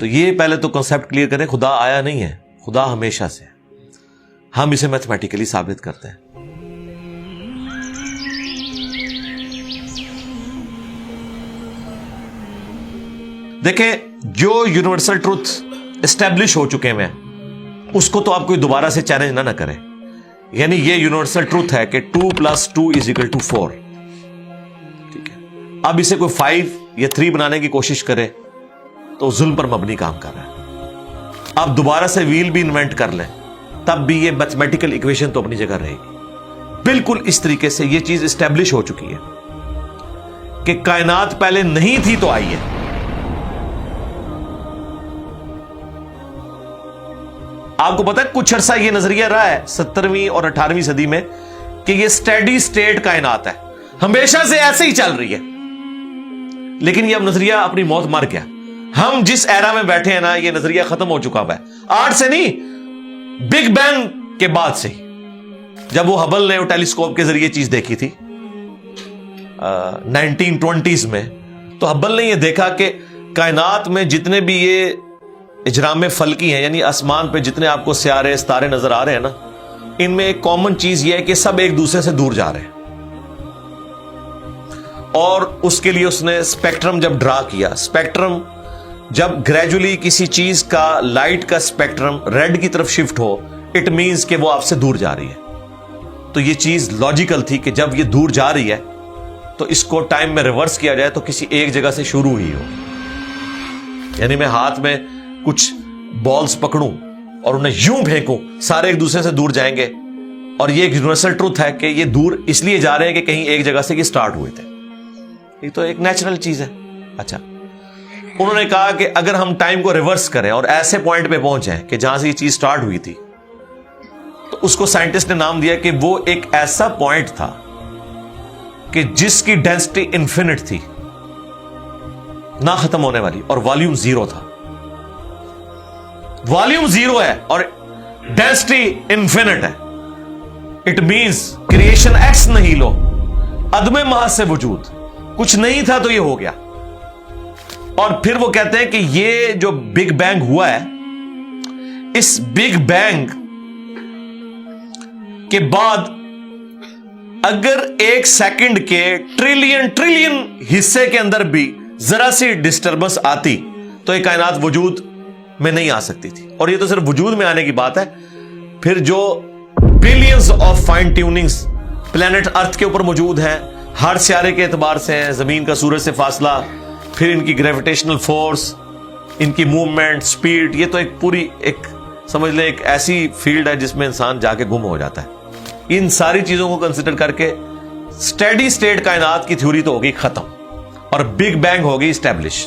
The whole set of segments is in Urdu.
تو یہ پہلے تو کنسپٹ کلیئر کریں, خدا آیا نہیں ہے, خدا ہمیشہ سے ہے. ہم اسے میتھمیٹیکلی ثابت کرتے ہیں. دیکھیں, جو یونیورسل ٹروتھ اسٹیبلش ہو چکے ہیں اس کو تو آپ کوئی دوبارہ سے چیلنج نہ کریں. یعنی یہ یونیورسل ٹروتھ ہے کہ 2 + 2 = 4. ٹھیک ہے, اب اسے کوئی 5 یا 3 بنانے کی کوشش کرے تو ظلم پر مبنی کام کر رہا ہے. آپ دوبارہ سے ویل بھی انوینٹ کر لیں تب بھی یہ میتھمیٹیکل ایکویشن تو اپنی جگہ رہے گی. بالکل اس طریقے سے یہ چیز اسٹیبلش ہو چکی ہے کہ کائنات پہلے نہیں تھی تو آئی ہے. آپ کو پتا ہے کچھ عرصہ یہ نظریہ رہا ہے 17ویں اور 18ویں صدی میں کہ یہ سٹیڈی سٹیٹ کائنات ہے, ہمیشہ سے ایسے ہی چل رہی ہے. لیکن یہ اب نظریہ اپنی موت مر گیا. ہم جس ایرا میں بیٹھے ہیں نا, یہ نظریہ ختم ہو چکا ہے. آج سے نہیں, بگ بینگ کے بعد سے ہی, جب وہ ہبل نے وہ ٹیلیسکوپ کے ذریعے چیز دیکھی تھی 1920s میں, تو ہبل نے یہ دیکھا کہ کائنات میں جتنے بھی یہ اجرام فلکی ہیں, یعنی آسمان پہ جتنے آپ کو سیارے ستارے نظر آ رہے ہیں نا, ان میں ایک کامن چیز یہ ہے کہ سب ایک دوسرے سے دور جا رہے ہیں. اور اس کے لیے اس نے اسپیکٹرم جب ڈرا کیا, اسپیکٹرم جب گریجولی کسی چیز کا لائٹ کا اسپیکٹرم ریڈ کی طرف شفٹ ہو, اٹ مینز کہ وہ آپ سے دور جا رہی ہے. تو یہ چیز لاجیکل تھی کہ جب یہ دور جا رہی ہے تو اس کو ٹائم میں ریورس کیا جائے تو کسی ایک جگہ سے شروع ہی ہو. یعنی میں ہاتھ میں کچھ بالز پکڑوں اور انہیں یوں پھینکوں, سارے ایک دوسرے سے دور جائیں گے. اور یہ ایک یونیورسل ٹروتھ ہے کہ یہ دور اس لیے جا رہے ہیں کہ کہیں ایک جگہ سے یہ سٹارٹ ہوئے تھے. یہ تو ایک نیچرل چیز ہے. اچھا, انہوں نے کہا کہ اگر ہم ٹائم کو ریورس کریں اور ایسے پوائنٹ پہ پہنچ جائیں کہ جہاں سے یہ چیز سٹارٹ ہوئی تھی, تو اس کو سائنٹسٹ نے نام دیا کہ وہ ایک ایسا پوائنٹ تھا کہ جس کی ڈینسٹی انفینٹ تھی, نہ ختم ہونے والی, اور والیوم 0 تھا. والیوم 0 ہے اور ڈینسٹی انفینٹ ہے. اٹ مینس کریشن ایکس نہیں لو, عدم محض سے وجود, کچھ نہیں تھا تو یہ ہو گیا. اور پھر وہ کہتے ہیں کہ یہ جو بگ بینگ ہوا ہے, اس بگ بینگ کے بعد اگر 1 سیکنڈ کے ٹریلین حصے کے اندر بھی ذرا سی ڈسٹربنس آتی تو یہ کائنات وجود میں نہیں آ سکتی تھی. اور یہ تو صرف وجود میں آنے کی بات ہے, پھر جو billions of fine tunings planet earth کے اوپر موجود ہیں, ہر سیارے کے اعتبار سے ہیں, زمین کا سورج سے فاصلہ, پھر ان کی گریویٹیشنل فورس, ان کی موومنٹ, سپیڈ, یہ تو ایک پوری ایک سمجھ لیں ایک ایسی فیلڈ ہے جس میں انسان جا کے گم ہو جاتا ہے. ان ساری چیزوں کو کنسیڈر کر کے سٹیڈی سٹیٹ کائنات کی تھیوری تو ہوگی ختم اور بگ بینگ ہوگی اسٹیبلش.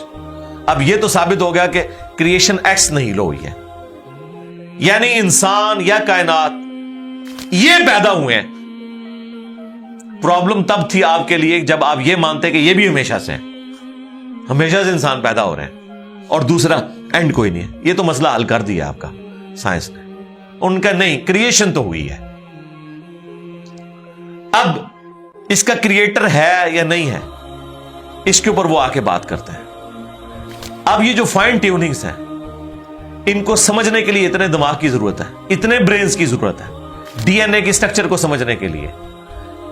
اب یہ تو ثابت ہو گیا کہ کریشن ایکس نہیں لو ہوئی ہے, یعنی انسان یا کائنات یہ پیدا ہوئے ہیں. پرابلم تب تھی آپ کے لیے جب آپ یہ مانتے کہ یہ بھی ہمیشہ سے ہیں, ہمیشہ سے انسان پیدا ہو رہے ہیں اور دوسرا اینڈ کوئی نہیں ہے. یہ تو مسئلہ حل کر دیا آپ کا سائنس نے. ان کا نہیں, کریشن تو ہوئی ہے. اب اس کا کریٹر ہے یا نہیں ہے, اس کے اوپر وہ آ کے بات کرتے ہیں. اب یہ جو فائن ٹیوننگز ہیں, ان کو سمجھنے کے لیے اتنے دماغ کی ضرورت ہے, اتنے برینز کی ضرورت ہے, ڈی این اے کی سٹرکچر کو سمجھنے کے لیے,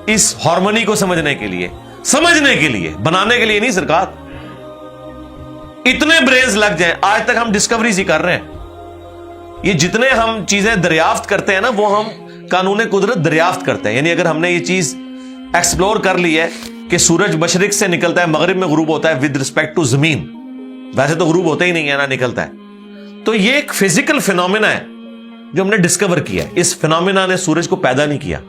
اس ہارمونی کو سمجھنے کے لیے, بنانے کے لیے نہیں سرکار. اتنے برینز لگ جائیں. آج تک ہم ڈسکوریز ہی کر رہے ہیں. یہ جتنے ہم چیزیں دریافت کرتے ہیں نا, وہ ہم قانون قدرت دریافت کرتے ہیں. یعنی اگر ہم نے یہ چیز ایکسپلور کر لی ہے کہ سورج مشرق سے نکلتا ہے, مغرب میں غروب ہوتا ہے ود ریسپیکٹ ٹو زمین, ویسے تو غروب ہوتا ہی نہیں ہے نا, نکلتا ہے. تو یہ ایک فزیکل فینومینا ہے جو ہم نے ڈسکور کیا ہے. اس فینومینا نے سورج کو پیدا نہیں کیا.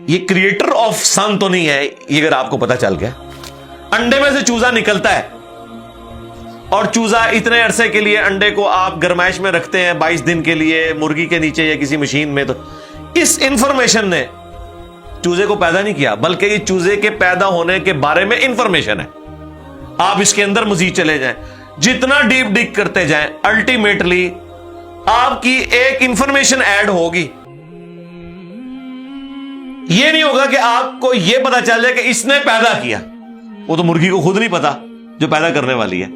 یہ کریٹر آف سن تو نہیں ہے, یہ اگر آپ کو پتا چل گیا. انڈے میں سے چوزا نکلتا ہے اور چوزا اتنے عرصے کے لیے انڈے کو آپ گرمائش میں رکھتے ہیں 22 دن کے لیے مرغی کے نیچے یا کسی مشین میں. تو اس انفارمیشن نے چوزے کو پیدا نہیں کیا, بلکہ یہ چوزے کے پیدا ہونے کے بارے میں انفارمیشن ہے. آپ اس کے اندر مزید چلے جائیں, جتنا ڈیپ ڈگ کرتے جائیں, الٹیمیٹلی آپ کی ایک انفارمیشن ایڈ ہوگی. یہ نہیں ہوگا کہ آپ کو یہ پتا چل جائے کہ اس نے پیدا کیا, وہ تو مرغی کو خود نہیں پتا جو پیدا کرنے والی ہے.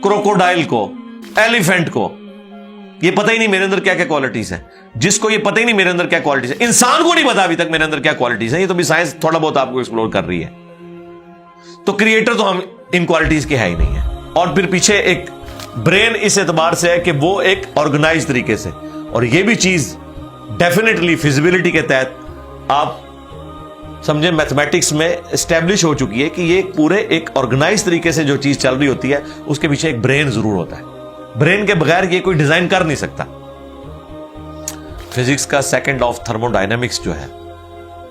کروکوڈائل کو, ایلیفینٹ کو یہ پتہ ہی نہیں میرے اندر کیا کیا کوالٹیز ہیں. جس کو یہ پتہ ہی نہیں میرے اندر کیا کوالٹیز ہیں, انسان کو نہیں پتا ابھی تک میرے اندر کیا کوالٹیز ہیں. یہ تو بھی سائنس تھوڑا بہت آپ کو ایکسپلور کر رہی ہے. تو کریٹر تو ہم ان کوالٹیز کے ہے ہی نہیں ہے. اور پھر پیچھے ایک برین اس اعتبار سے ہے کہ وہ ایک آرگنائز طریقے سے, اور یہ بھی چیز ڈیفینیٹلی فیزیبلٹی کے تحت آپ سمجھیں میتھمیٹکس میں اسٹیبلش ہو چکی ہے کہ یہ پورے ایک آرگنائز طریقے سے جو چیز چل رہی ہوتی ہے اس کے پیچھے ایک برین ضرور ہوتا ہے. برین کے بغیر یہ کوئی ڈیزائن کر نہیں سکتا. فزکس کا second law of thermo dynamics جو ہے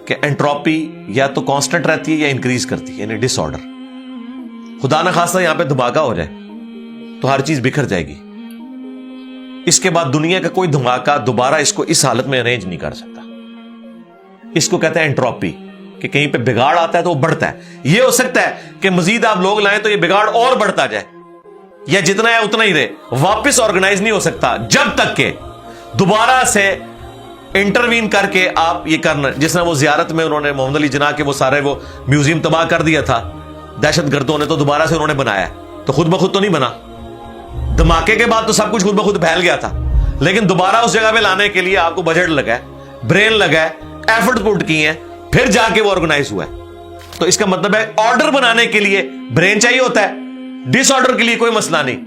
کہ انٹروپی یا تو کانسٹنٹ رہتی ہے یا انکریز کرتی ہے, یعنی ڈس آرڈر. خدا نہ خواستہ یہاں پہ دھماکہ ہو جائے تو ہر چیز بکھر جائے گی. اس کے بعد دنیا کا کوئی دھماکہ دوبارہ اس کو اس حالت میں ارینج نہیں کر سکتا. اس کو کہتے ہیں انٹروپی, کہ کہیں پہ بگاڑ آتا ہے تو وہ بڑھتا ہے. یہ ہو سکتا ہے کہ مزید آپ لوگ لائیں تو یہ بگاڑ اور بڑھتا جائے, یا جتنا ہے اتنا ہی رہے, واپس آرگنائز نہیں ہو سکتا جب تک کہ دوبارہ سے انٹروین کر کے آپ یہ کرنا. جس طرح وہ زیارت میں انہوں نے محمد علی جناح کے وہ سارے وہ میوزیم تباہ کر دیا تھا دہشت گردوں نے, تو دوبارہ سے انہوں نے بنایا, تو خود بخود تو نہیں بنا. دھماکے کے بعد تو سب کچھ خود بخود پھیل گیا تھا, لیکن دوبارہ اس جگہ پہ لانے کے لیے آپ کو بجٹ لگا ہے, برین لگا ہے, ایفرٹ پٹ کی ہیں, پھر جا کے وہ آرگنائز ہوا ہے. تو اس کا مطلب ہے آرڈر بنانے کے لیے برین چاہیے ہوتا ہے, ڈس آرڈر کے لیے کوئی مسئلہ نہیں.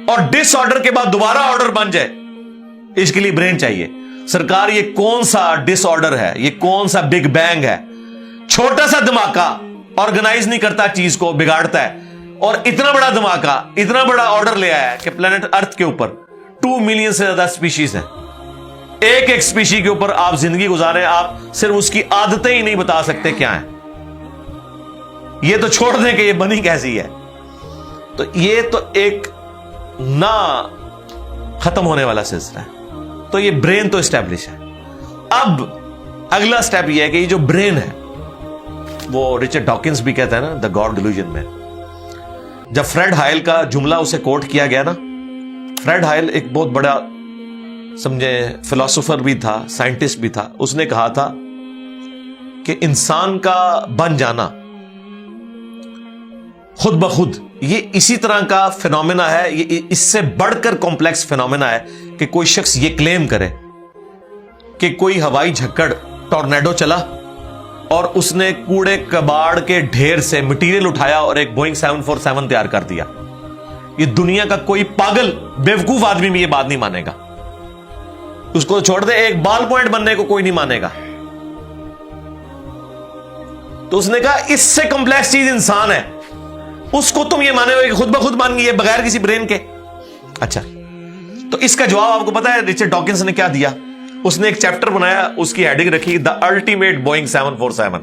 اور ڈس آرڈر کے بعد دوبارہ آرڈر بن جائے اس کے لیے برین چاہیے. سرکار یہ کون سا ڈس آرڈر ہے, یہ کون سا بگ بینگ ہے؟ چھوٹا سا دھماکہ آرگنائز نہیں کرتا, چیز کو بگاڑتا ہے. اور اتنا بڑا دھماکہ, اتنا بڑا آرڈر لے آیا ہے کہ پلانٹ ارتھ کے اوپر 2 ملین سے زیادہ سپیشیز ہیں. ایک ایک سپیشی کے اوپر آپ زندگی گزارے, آپ صرف اس کی عادتیں ہی نہیں بتا سکتے کیا ہیں. یہ تو چھوڑ دیں کہ یہ بنی کیسی ہے. تو یہ تو ایک نہ ختم ہونے والا سلسلہ ہے. تو یہ برین تو اسٹیبلش ہے. اب اگلا سٹیپ یہ ہے کہ یہ جو برین ہے, وہ رچرڈ ڈاکنز بھی کہتا ہے نا دا گاڈ ڈیلوژن میں, جب فریڈ ہائل کا جملہ اسے کوٹ کیا گیا نا, فریڈ ہائل ایک بہت بڑا سمجھے فلاسفر بھی تھا, سائنٹسٹ بھی تھا. اس نے کہا تھا کہ انسان کا بن جانا خود بخود یہ اسی طرح کا فینومینا ہے, یہ اس سے بڑھ کر کمپلیکس فینومینا ہے کہ کوئی شخص یہ کلیم کرے کہ کوئی ہوائی جھکڑ ٹورنیڈو چلا اور اس نے کوڑے کباڑ کے ڈھیر سے مٹیریل اٹھایا اور ایک بوئنگ 747 تیار کر دیا. یہ دنیا کا کوئی پاگل بیوقوف آدمی بھی یہ بات نہیں مانے گا. اس کو چھوڑ دے, ایک بال پوائنٹ بننے کو کوئی نہیں مانے گا. تو اس نے کہا اس سے کمپلیکس چیز انسان ہے, اس کو تم یہ مانے ہو کہ خود بخود مان گئی ہے بغیر کسی برین کے. اچھا, تو اس کا جواب آپ کو پتا ہے رچرڈ ڈاکنز نے کیا دیا؟ اس نے ایک چیپٹر بنایا, اس کی ہیڈنگ رکھی دا الٹیمیٹ بوئنگ 747.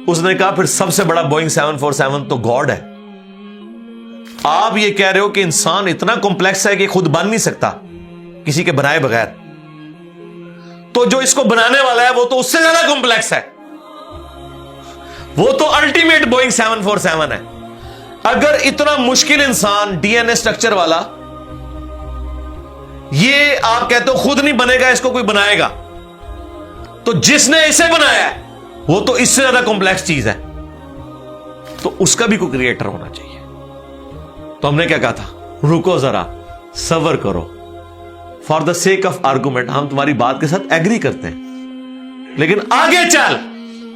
اس نے کہا پھر سب سے بڑا بوئنگ 747 تو گاڈ ہے. آپ یہ کہہ رہے ہو کہ انسان اتنا کمپلیکس ہے کہ خود بن نہیں سکتا کسی کے بنائے بغیر, تو جو اس کو بنانے والا ہے وہ تو اس سے زیادہ کمپلیکس ہے, وہ تو الٹیمیٹ بوئنگ 747 ہے. اگر اتنا مشکل انسان ڈی این اے اسٹرکچر والا, یہ آپ کہتے ہو خود نہیں بنے گا, اس کو کوئی بنائے گا, تو جس نے اسے بنایا ہے وہ تو اس سے زیادہ کمپلیکس چیز ہے, تو اس کا بھی کوئی کریٹر ہونا چاہیے. تو ہم نے کیا کہا تھا, رکو ذرا, صبر کرو, for the sake of argument ہم تمہاری بات کے ساتھ ایگری کرتے ہیں, لیکن آگے چل.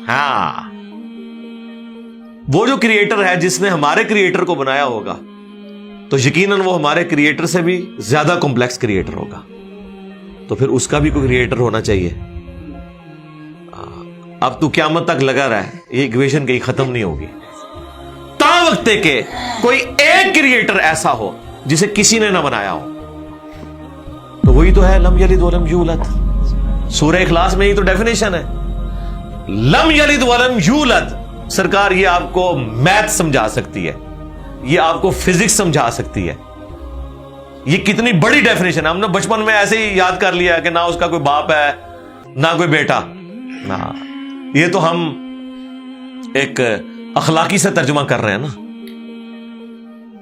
ہاں, وہ جو کریٹر ہے جس نے ہمارے کریٹر کو بنایا ہوگا تو یقیناً وہ ہمارے کریٹر سے بھی زیادہ کمپلیکس کریٹر ہوگا, تو پھر اس کا بھی کوئی کریٹر ہونا چاہیے. اب تو قیامت تک لگا رہا ہے, یہ ایکویشن کہیں ختم نہیں ہوگی تا وقت کہ کوئی ایک کریٹر ایسا ہو جسے کسی نے نہ بنایا ہو. تو وہی تو ہے لم یلد ولم یولد. سورہ اخلاص میں ہی تو ڈیفینیشن ہے, لم یلد ولم یولد. سرکار یہ آپ کو میتھ سمجھا سکتی ہے, یہ آپ کو فزکس سمجھا سکتی ہے. یہ کتنی بڑی ڈیفینیشن ہے. ہم نے بچپن میں ایسے ہی یاد کر لیا کہ نہ اس کا کوئی باپ ہے نہ کوئی بیٹا. نہ, یہ تو ہم ایک اخلاقی سے ترجمہ کر رہے ہیں نا.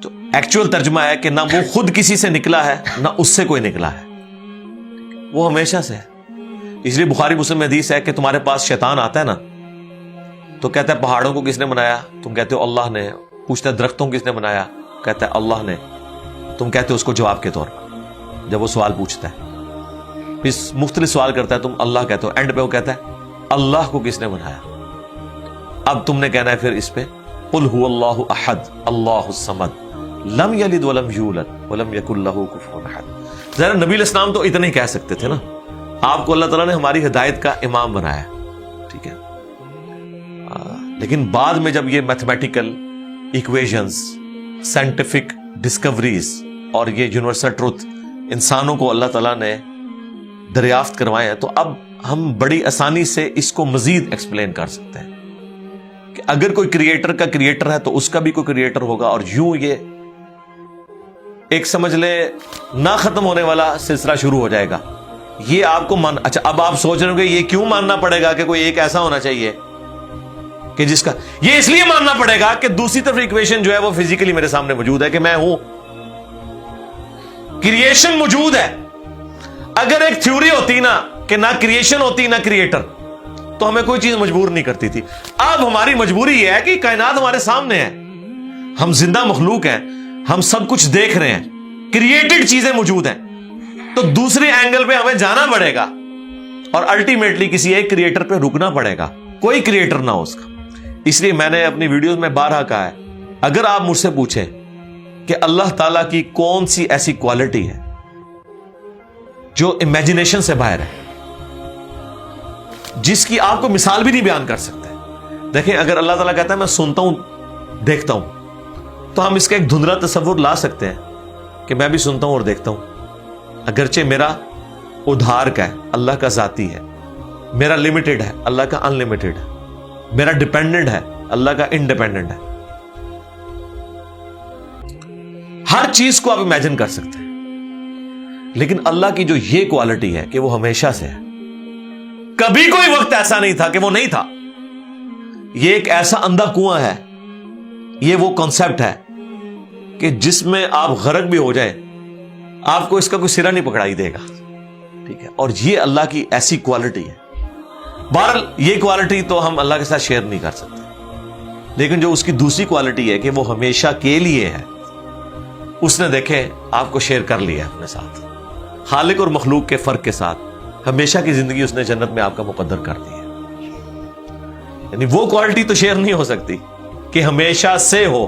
تو ایکچوئل ترجمہ ہے کہ نہ وہ خود کسی سے نکلا ہے نہ اس سے کوئی نکلا ہے, وہ ہمیشہ سے ہے. اس لیے بخاری مسلم میں حدیث ہے کہ تمہارے پاس شیطان آتا ہے نا, تو کہتا ہے پہاڑوں کو کس نے بنایا؟ تم کہتے ہو اللہ نے. پوچھتا ہے درختوں کس نے بنایا؟ کہتا ہے اللہ نے. تم کہتے ہو اس کو جواب کے طور پر جب وہ سوال پوچھتا ہے. پھر مختلف سوال کرتا ہے, تم اللہ کہتے ہو. اینڈ پہ وہ کہتا ہے اللہ کو کس نے بنایا؟ اب تم نے کہنا ہے پھر اس پہ قل هو اللہ احد اللہ الصمد لم یلد ولم یولد ولم یکن لہ کفوا احد. ذرا نبی علیہ السلام تو اتنا ہی کہہ سکتے تھے نا. آپ کو اللہ تعالیٰ نے ہماری ہدایت کا امام بنایا, ٹھیک ہے. لیکن بعد میں جب یہ میتھمیٹیکل ایکویشنز, سائنٹیفک ڈسکوریز اور یہ یونیورسل ٹروتھ انسانوں کو اللہ تعالیٰ نے دریافت کروائے ہیں, تو اب ہم بڑی آسانی سے اس کو مزید ایکسپلین کر سکتے ہیں کہ اگر کوئی کریٹر کا کریٹر ہے تو اس کا بھی کوئی کریٹر ہوگا. اور یوں یہ ایک سمجھ لے نہ ختم ہونے والا سلسلہ شروع ہو جائے گا. یہ آپ کو اچھا اب آپ سوچ رہے ہو کہ یہ کیوں ماننا پڑے گا کہ کوئی ایک ایسا ہونا چاہیے کہ جس کا, یہ اس لیے ماننا پڑے گا کہ دوسری طرف ایکویشن جو ہے وہ فزیکلی میرے سامنے موجود ہے کہ میں ہوں, کریشن موجود ہے. اگر ایک تھیوری ہوتی نا کہ نہ کریشن ہوتی نہ کریٹر, تو ہمیں کوئی چیز مجبور نہیں کرتی تھی. اب ہماری مجبوری یہ ہے کہ کائنات ہمارے سامنے ہے, ہم زندہ مخلوق ہیں, ہم سب کچھ دیکھ رہے ہیں, کریٹڈ چیزیں موجود ہیں, تو دوسرے اینگل پہ ہمیں جانا پڑے گا اور الٹیمیٹلی کسی ایک کریٹر پہ رکنا پڑے گا, کوئی کریٹر نہ ہو اس کا. اس لیے میں نے اپنی ویڈیوز میں بارہا کہا ہے, اگر آپ مجھ سے پوچھیں کہ اللہ تعالیٰ کی کون سی ایسی کوالٹی ہے جو امیجنیشن سے باہر ہے, جس کی آپ کو مثال بھی نہیں بیان کر سکتے. دیکھیں اگر اللہ تعالیٰ کہتا ہے میں سنتا ہوں دیکھتا ہوں, تو ہم اس کا ایک دھندلا تصور لا سکتے ہیں کہ میں بھی سنتا ہوں اور دیکھتا ہوں, اگرچہ میرا ادھار کا ہے, اللہ کا ذاتی ہے, میرا لمیٹڈ ہے, اللہ کا ان لمیٹڈ ہے, میرا ڈیپینڈنٹ ہے, اللہ کا انڈیپینڈنٹ ہے. ہر چیز کو آپ امیجن کر سکتے ہیں, لیکن اللہ کی جو یہ کوالٹی ہے کہ وہ ہمیشہ سے ہے, کبھی کوئی وقت ایسا نہیں تھا کہ وہ نہیں تھا. یہ ایک ایسا اندھا کنواں ہے, یہ وہ کانسیپٹ ہے کہ جس میں آپ غرق بھی ہو جائیں آپ کو اس کا کوئی سرا نہیں پکڑائی دے گا, ٹھیک ہے. اور یہ اللہ کی ایسی کوالٹی ہے. بہرحال یہ کوالٹی تو ہم اللہ کے ساتھ شیئر نہیں کر سکتے, لیکن جو اس کی دوسری کوالٹی ہے کہ وہ ہمیشہ کے لیے ہے, اس نے دیکھے آپ کو شیئر کر لیا اپنے ساتھ, خالق اور مخلوق کے فرق کے ساتھ ہمیشہ کی زندگی اس نے جنت میں آپ کا مقدر کر دی ہے. یعنی وہ کوالٹی تو شیئر نہیں ہو سکتی کہ ہمیشہ سے ہو,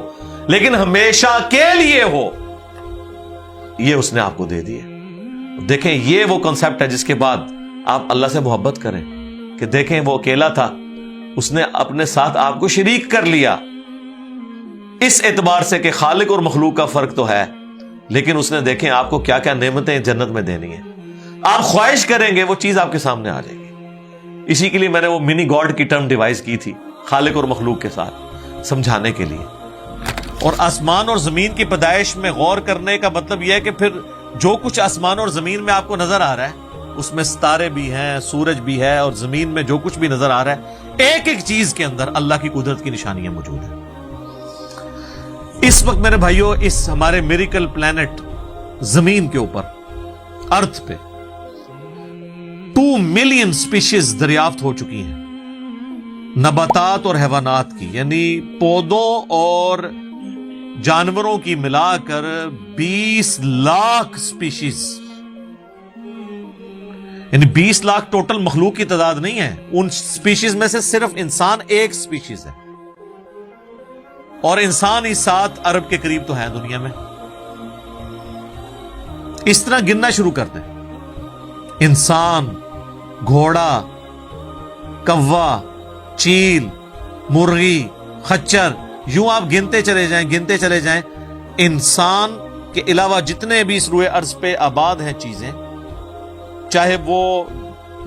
لیکن ہمیشہ کے لیے ہو, یہ اس نے آپ کو دے دی ہے. دیکھیں یہ وہ کنسپٹ ہے جس کے بعد آپ اللہ سے محبت کریں کہ دیکھیں وہ اکیلا تھا, اس نے اپنے ساتھ آپ کو شریک کر لیا, اس اعتبار سے کہ خالق اور مخلوق کا فرق تو ہے, لیکن اس نے دیکھیں آپ کو کیا کیا نعمتیں جنت میں دینی ہیں. آپ خواہش کریں گے وہ چیز آپ کے سامنے آ جائے گی. اسی کے لیے میں نے وہ منی گاڈ کی ٹرم ڈیوائز کی تھی خالق اور مخلوق کے ساتھ سمجھانے کے لیے. اور آسمان اور زمین کی پیدائش میں غور کرنے کا مطلب یہ ہے کہ پھر جو کچھ آسمان اور زمین میں آپ کو نظر آ رہا ہے, اس میں ستارے بھی ہیں, سورج بھی ہے, اور زمین میں جو کچھ بھی نظر آ رہا ہے, ایک ایک چیز کے اندر اللہ کی قدرت کی نشانیاں موجود ہیں. اس وقت میرے بھائیوں اس ہمارے میریکل پلانٹ زمین کے اوپر, ارتھ پہ 2 ملین سپیشیز دریافت ہو چکی ہیں, نباتات اور حیوانات کی, یعنی پودوں اور جانوروں کی ملا کر 20 لاکھ سپیشیز, یعنی 20 لاکھ ٹوٹل مخلوق کی تعداد نہیں ہے. ان سپیشیز میں سے صرف انسان ایک سپیشیز ہے, اور انسان ہی 7 ارب کے قریب تو ہے دنیا میں. اس طرح گننا شروع کرتے ہیں, انسان, گھوڑا, کوا, چیل, مرغی, خچر, یوں آپ گنتے چلے جائیں. انسان کے علاوہ جتنے بھی اس روئے ارض پہ آباد ہیں چیزیں, چاہے وہ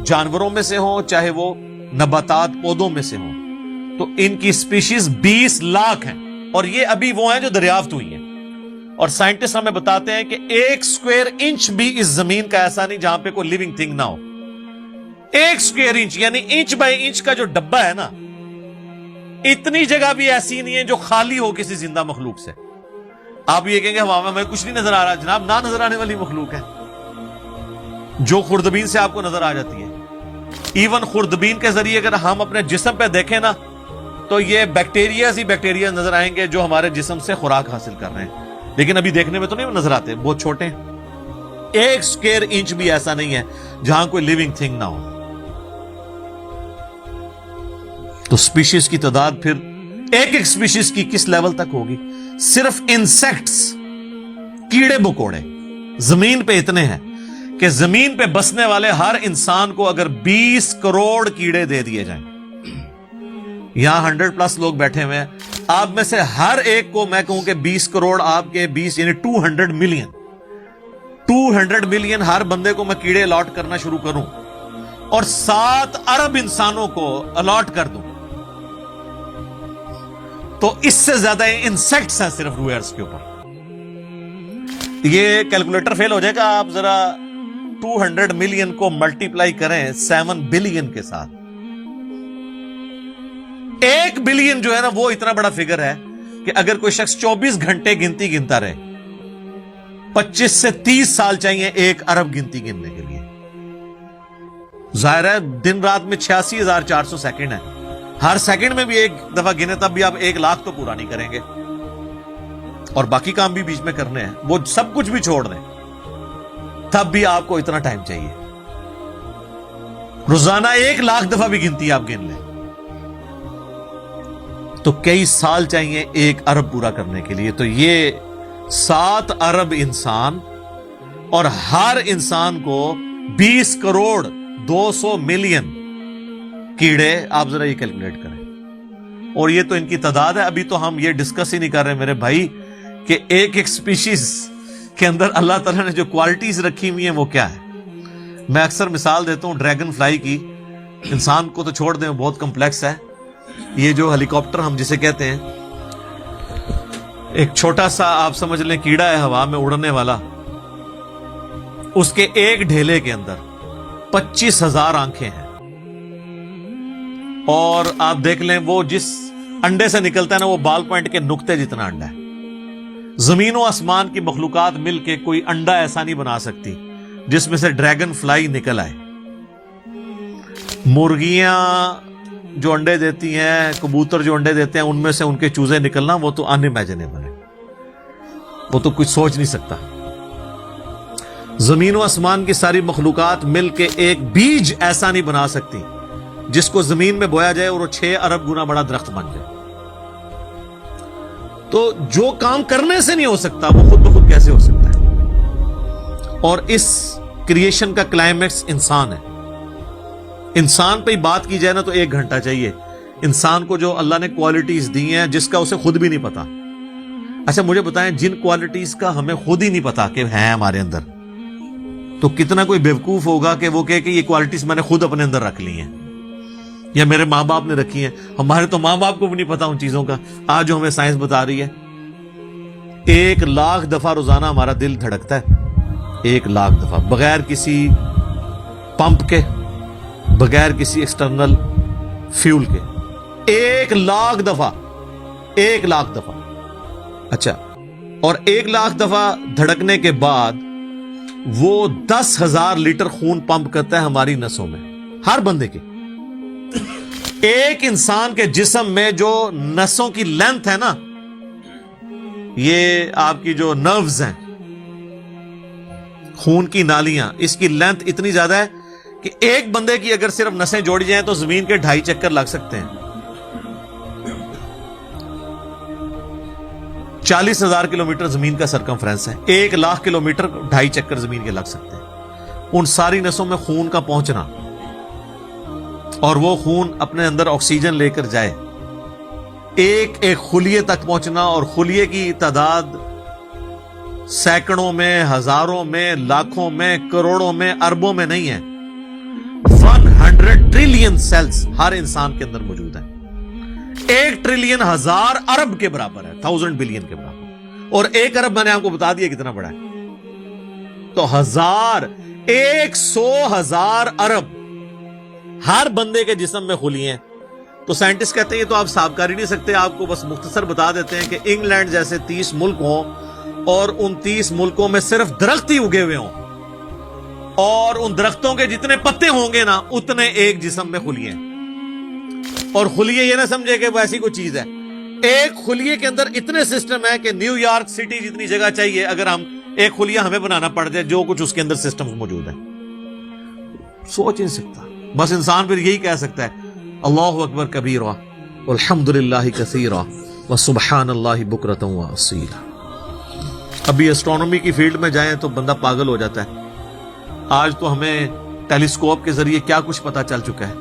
جانوروں میں سے ہوں چاہے وہ نباتات پودوں میں سے ہوں, تو ان کی سپیشیز 20 لاکھ ہیں, اور یہ ابھی وہ ہیں جو دریافت ہوئی ہیں. اور سائنٹسٹ ہمیں بتاتے ہیں کہ 1 اسکوائر انچ بھی اس زمین کا ایسا نہیں جہاں پہ کوئی لیونگ تھنگ نہ ہو. 1 اسکوائر انچ یعنی انچ بائی انچ کا جو ڈبہ ہے نا, اتنی جگہ بھی ایسی نہیں ہے جو خالی ہو کسی زندہ مخلوق سے. آپ یہ کہیں گے ہوا میں کچھ نہیں نظر آ رہا, جناب نہ نظر آنے والی مخلوق ہے جو خوردبین سے آپ کو نظر آ جاتی ہے. ایون خوردبین کے ذریعے اگر ہم اپنے جسم پہ دیکھیں نا, تو یہ بیکٹیریاز ہی بیکٹیریا نظر آئیں گے جو ہمارے جسم سے خوراک حاصل کر رہے ہیں، لیکن ابھی دیکھنے میں تو نہیں نظر آتے، بہت چھوٹے ہیں، 1 اسکوائر انچ بھی ایسا نہیں ہے جہاں کوئی لیونگ تھنگ نہ ہو۔ تو سپیشیز کی تعداد پھر ایک ایک سپیشیز کی کس لیول تک ہوگی؟ صرف انسیکٹس، کیڑے مکوڑے زمین پہ اتنے ہیں کہ زمین پہ بسنے والے ہر انسان کو اگر 20 کروڑ کیڑے دے دیے جائیں، یہاں 100+ لوگ بیٹھے ہوئے ہیں، آپ میں سے ہر ایک کو میں کہوں کہ 20 کروڑ آپ کے 20 یعنی 200 ملین ہر بندے کو میں کیڑے الاٹ کرنا شروع کروں اور 7 ارب انسانوں کو الاٹ کر دوں، تو اس سے زیادہ انسیکٹس ہیں صرف روئے ارض کے اوپر۔ یہ کیلکولیٹر فیل ہو جائے گا، آپ ذرا 200 ملین کو ملٹیپلائی کریں 7 بلین کے ساتھ، 1 بلین جو ہے نا وہ اتنا بڑا فگر ہے کہ اگر کوئی شخص 24 گھنٹے گنتی گنتا رہے، 25 سے 30 سال چاہیے 1 ارب گنتی گننے کے لیے۔ ظاہر ہے دن رات میں 86,400 سیکنڈ ہے، ہر سیکنڈ میں بھی 1 دفعہ گنے تب بھی آپ 1 لاکھ تو پورا نہیں کریں گے، اور باقی کام بھی بیچ میں کرنے ہیں، وہ سب کچھ بھی چھوڑ دیں تب بھی آپ کو اتنا ٹائم چاہیے۔ روزانہ 1 لاکھ دفعہ بھی گنتی آپ گن لیں تو کئی سال چاہیے 1 ارب پورا کرنے کے لیے۔ تو یہ 7 ارب انسان، اور ہر انسان کو 20 کروڑ 200 ملین کیڑے، آپ ذرا یہ کیلکولیٹ کریں، اور یہ تو ان کی تعداد ہے۔ ابھی تو ہم یہ ڈسکس ہی نہیں کر رہے میرے بھائی کہ ایک ایک سپیشیز کے اندر اللہ تعالیٰ نے جو کوالٹیز رکھی ہوئی ہیں وہ کیا ہے۔ میں اکثر مثال دیتا ہوں ڈریگن فلائی کی، انسان کو تو چھوڑ دیں بہت کمپلیکس ہے، یہ جو ہیلی کاپٹر ہم جسے کہتے ہیں، ایک چھوٹا سا آپ سمجھ لیں کیڑا ہے ہوا میں اڑنے والا، اس کے ایک ڈھیلے کے اندر 25,000 آنکھیں ہیں، اور آپ دیکھ لیں وہ جس انڈے سے نکلتا ہے نا وہ بال پوائنٹ کے نقطے جتنا انڈا ہے۔ زمین و آسمان کی مخلوقات مل کے کوئی انڈا ایسا نہیں بنا سکتی جس میں سے ڈریگن فلائی نکل آئے۔ مرغیاں جو انڈے دیتی ہیں، کبوتر جو انڈے دیتے ہیں، ان میں سے ان کے چوزے نکلنا وہ تو ان امیجنیبل ہے، وہ تو کچھ سوچ نہیں سکتا۔ زمین و آسمان کی ساری مخلوقات مل کے ایک بیج ایسا نہیں بنا سکتی جس کو زمین میں بویا جائے اور وہ 6 ارب گنا بڑا درخت بن جائے۔ تو جو کام کرنے سے نہیں ہو سکتا وہ خود بخود کیسے ہو سکتا ہے؟ اور اس کریشن کا کلائمیکس انسان ہے۔ انسان پہ ہی بات کی جائے نا تو 1 گھنٹہ چاہیے۔ انسان کو جو اللہ نے کوالٹیز دی ہیں جس کا اسے خود بھی نہیں پتا۔ اچھا مجھے بتائیں، جن کوالٹیز کا ہمیں خود ہی نہیں پتا کہ ہیں ہمارے اندر، تو کتنا کوئی بیوقوف ہوگا کہ وہ کہے کہ یہ کوالٹیز میں نے خود اپنے اندر رکھ لی ہیں یا میرے ماں باپ نے رکھی ہیں۔ ہمارے تو ماں باپ کو بھی نہیں پتا ان چیزوں کا، آج جو ہمیں سائنس بتا رہی ہے۔ 1 لاکھ دفعہ روزانہ ہمارا دل دھڑکتا ہے، 1 لاکھ دفعہ، بغیر کسی پمپ کے، بغیر کسی ایکسٹرنل فیول کے، 1 لاکھ دفعہ، 1 لاکھ دفعہ۔ اچھا، اور 1 لاکھ دفعہ دھڑکنے کے بعد وہ 10,000 لیٹر خون پمپ کرتا ہے ہماری نسوں میں، ہر بندے کے۔ ایک انسان کے جسم میں جو نسوں کی لینتھ ہے نا، یہ آپ کی جو نروز ہیں، خون کی نالیاں، اس کی لینتھ اتنی زیادہ ہے کہ ایک بندے کی اگر صرف نسیں جوڑی جائیں تو زمین کے 2.5 چکر لگ سکتے ہیں۔ 40,000 کلومیٹر زمین کا سرکمفرنس ہے، 1 لاکھ کلومیٹر 2.5 چکر زمین کے لگ سکتے ہیں۔ ان ساری نسوں میں خون کا پہنچنا اور وہ خون اپنے اندر آکسیجن لے کر جائے، ایک ایک خلیے تک پہنچنا، اور خلیے کی تعداد سینکڑوں میں، ہزاروں میں، لاکھوں میں، کروڑوں میں، اربوں میں نہیں ہے۔ 100 ٹریلین سیلز ہر انسان کے اندر موجود ہیں۔ 1 ٹریلین 1000 ارب کے برابر ہے، 1000 بلین کے برابر، اور 1 ارب میں نے آپ کو بتا دیا کتنا بڑا ہے۔ تو 100,000 ارب ہر بندے کے جسم میں خلیے ہیں۔ تو سائنٹسٹ کہتے ہیں یہ تو آپ صاف کر ہی نہیں سکتے، آپ کو بس مختصر بتا دیتے ہیں کہ انگلینڈ جیسے 30 ملک ہوں اور ان 30 ملکوں میں صرف درخت ہی اگے ہوئے ہوں، اور ان درختوں کے جتنے پتے ہوں گے نا اتنے ایک جسم میں خلیے ہیں۔ اور خلیے یہ نہ سمجھے کہ وہ ایسی کوئی چیز ہے. ایک خلیے کے اندر اتنے سسٹم ہے کہ نیو یارک سٹی جتنی جگہ چاہیے اگر ہم ایک خلیہ ہمیں بنانا پڑ جائے جو کچھ اس کے اندر سسٹم موجود ہے. سوچ نہیں سکتا. بس انسان پھر یہی کہہ سکتا ہے اللہ اکبر کبیرہ والحمد للہ کثیرہ وسبحان اللہ بکرۃ واصیلا. ابھی ایسٹرونومی کی فیلڈ میں جائیں تو بندہ پاگل ہو جاتا ہے. آج تو ہمیں ٹیلیسکوپ کے ذریعے کیا کچھ پتا چل چکا ہے.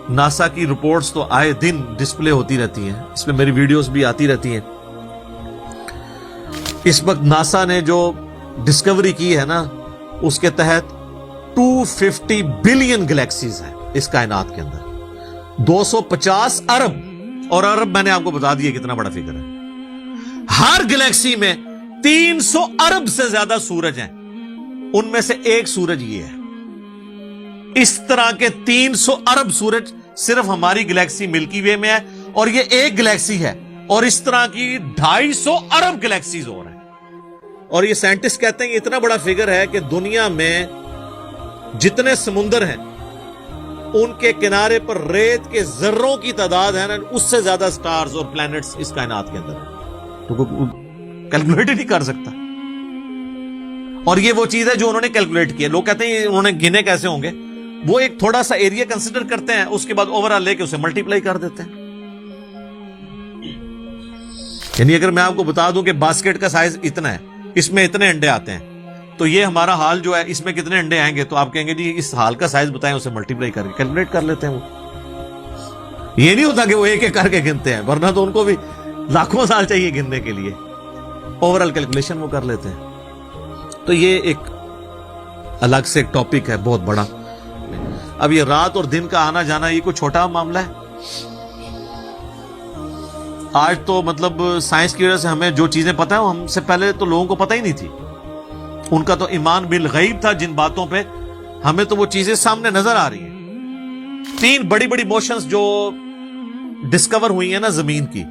ناسا کی رپورٹس تو آئے دن ڈسپلے ہوتی رہتی ہیں, اس میں میری ویڈیوز بھی آتی رہتی ہیں. اس وقت ناسا نے جو ڈسکوری کی ہے نا اس کے تحت 250 بلین گلیکسیز ہیں اس کائنات کے اندر, 250 ارب, اور ارب میں نے آپ کو بتا دیا کتنا بڑا فگر ہے. ہر گلیکسی میں 300 ارب سے زیادہ سورج ہیں, ان میں سے ایک سورج یہ ہے. اس طرح کے 300 ارب سورج صرف ہماری گلیکسی ملکی وے میں ہے, اور یہ ایک گلیکسی ہے, اور اس طرح کی 250 ارب گلیکسیز اور ہیں. اور یہ سائنٹسٹ کہتے ہیں یہ اتنا بڑا فگر ہے کہ دنیا میں جتنے سمندر ہیں ان کے کنارے پر ریت کے ذروں کی تعداد ہے نا, اس سے زیادہ سٹارز اور پلانٹس اس کائنات کے اندر ہیں. تو کیلکولیٹ ہی نہیں کر سکتا. اور یہ وہ چیز ہے جو انہوں نے کیلکولیٹ کی ہے. لوگ کہتے ہیں انہوں نے گنے کیسے ہوں گے, وہ ایک تھوڑا سا ایریا کنسیڈر کرتے ہیں, اس کے بعد اوور آل لے کے اسے ملٹیپلائی کر دیتے ہیں. یعنی اگر میں آپ کو بتا دوں کہ باسکٹ کا سائز اتنا ہے, اس میں اتنے انڈے آتے ہیں, تو یہ ہمارا حال جو ہے اس میں کتنے انڈے آئیں گے, تو آپ کہیں گے جی اس حال کا سائز بتائیں, اسے ملٹیپلائی کر کے کیلکولیٹ کر لیتے ہیں. وہ یہ نہیں ہوتا کہ وہ ایک ایک کر کے گنتے ہیں, ورنہ تو ان کو بھی لاکھوں سال چاہیے گننے کے لیے. اوور آل کیلکولیشن وہ کر لیتے ہیں. تو یہ ایک الگ سے ایک ٹاپک ہے بہت بڑا. اب یہ رات اور دن کا آنا جانا یہ کوئی چھوٹا معاملہ ہے. آج تو مطلب سائنس کی وجہ سے ہمیں جو چیزیں پتہ ہیں ہم سے پہلے تو لوگوں کو پتہ ہی نہیں تھی. ان کا تو ایمان بالغیب تھا جن باتوں پہ, ہمیں تو وہ چیزیں سامنے نظر آ رہی ہیں. 3 بڑی بڑی موشنز جو ڈسکور ہوئی ہیں نا زمین کی,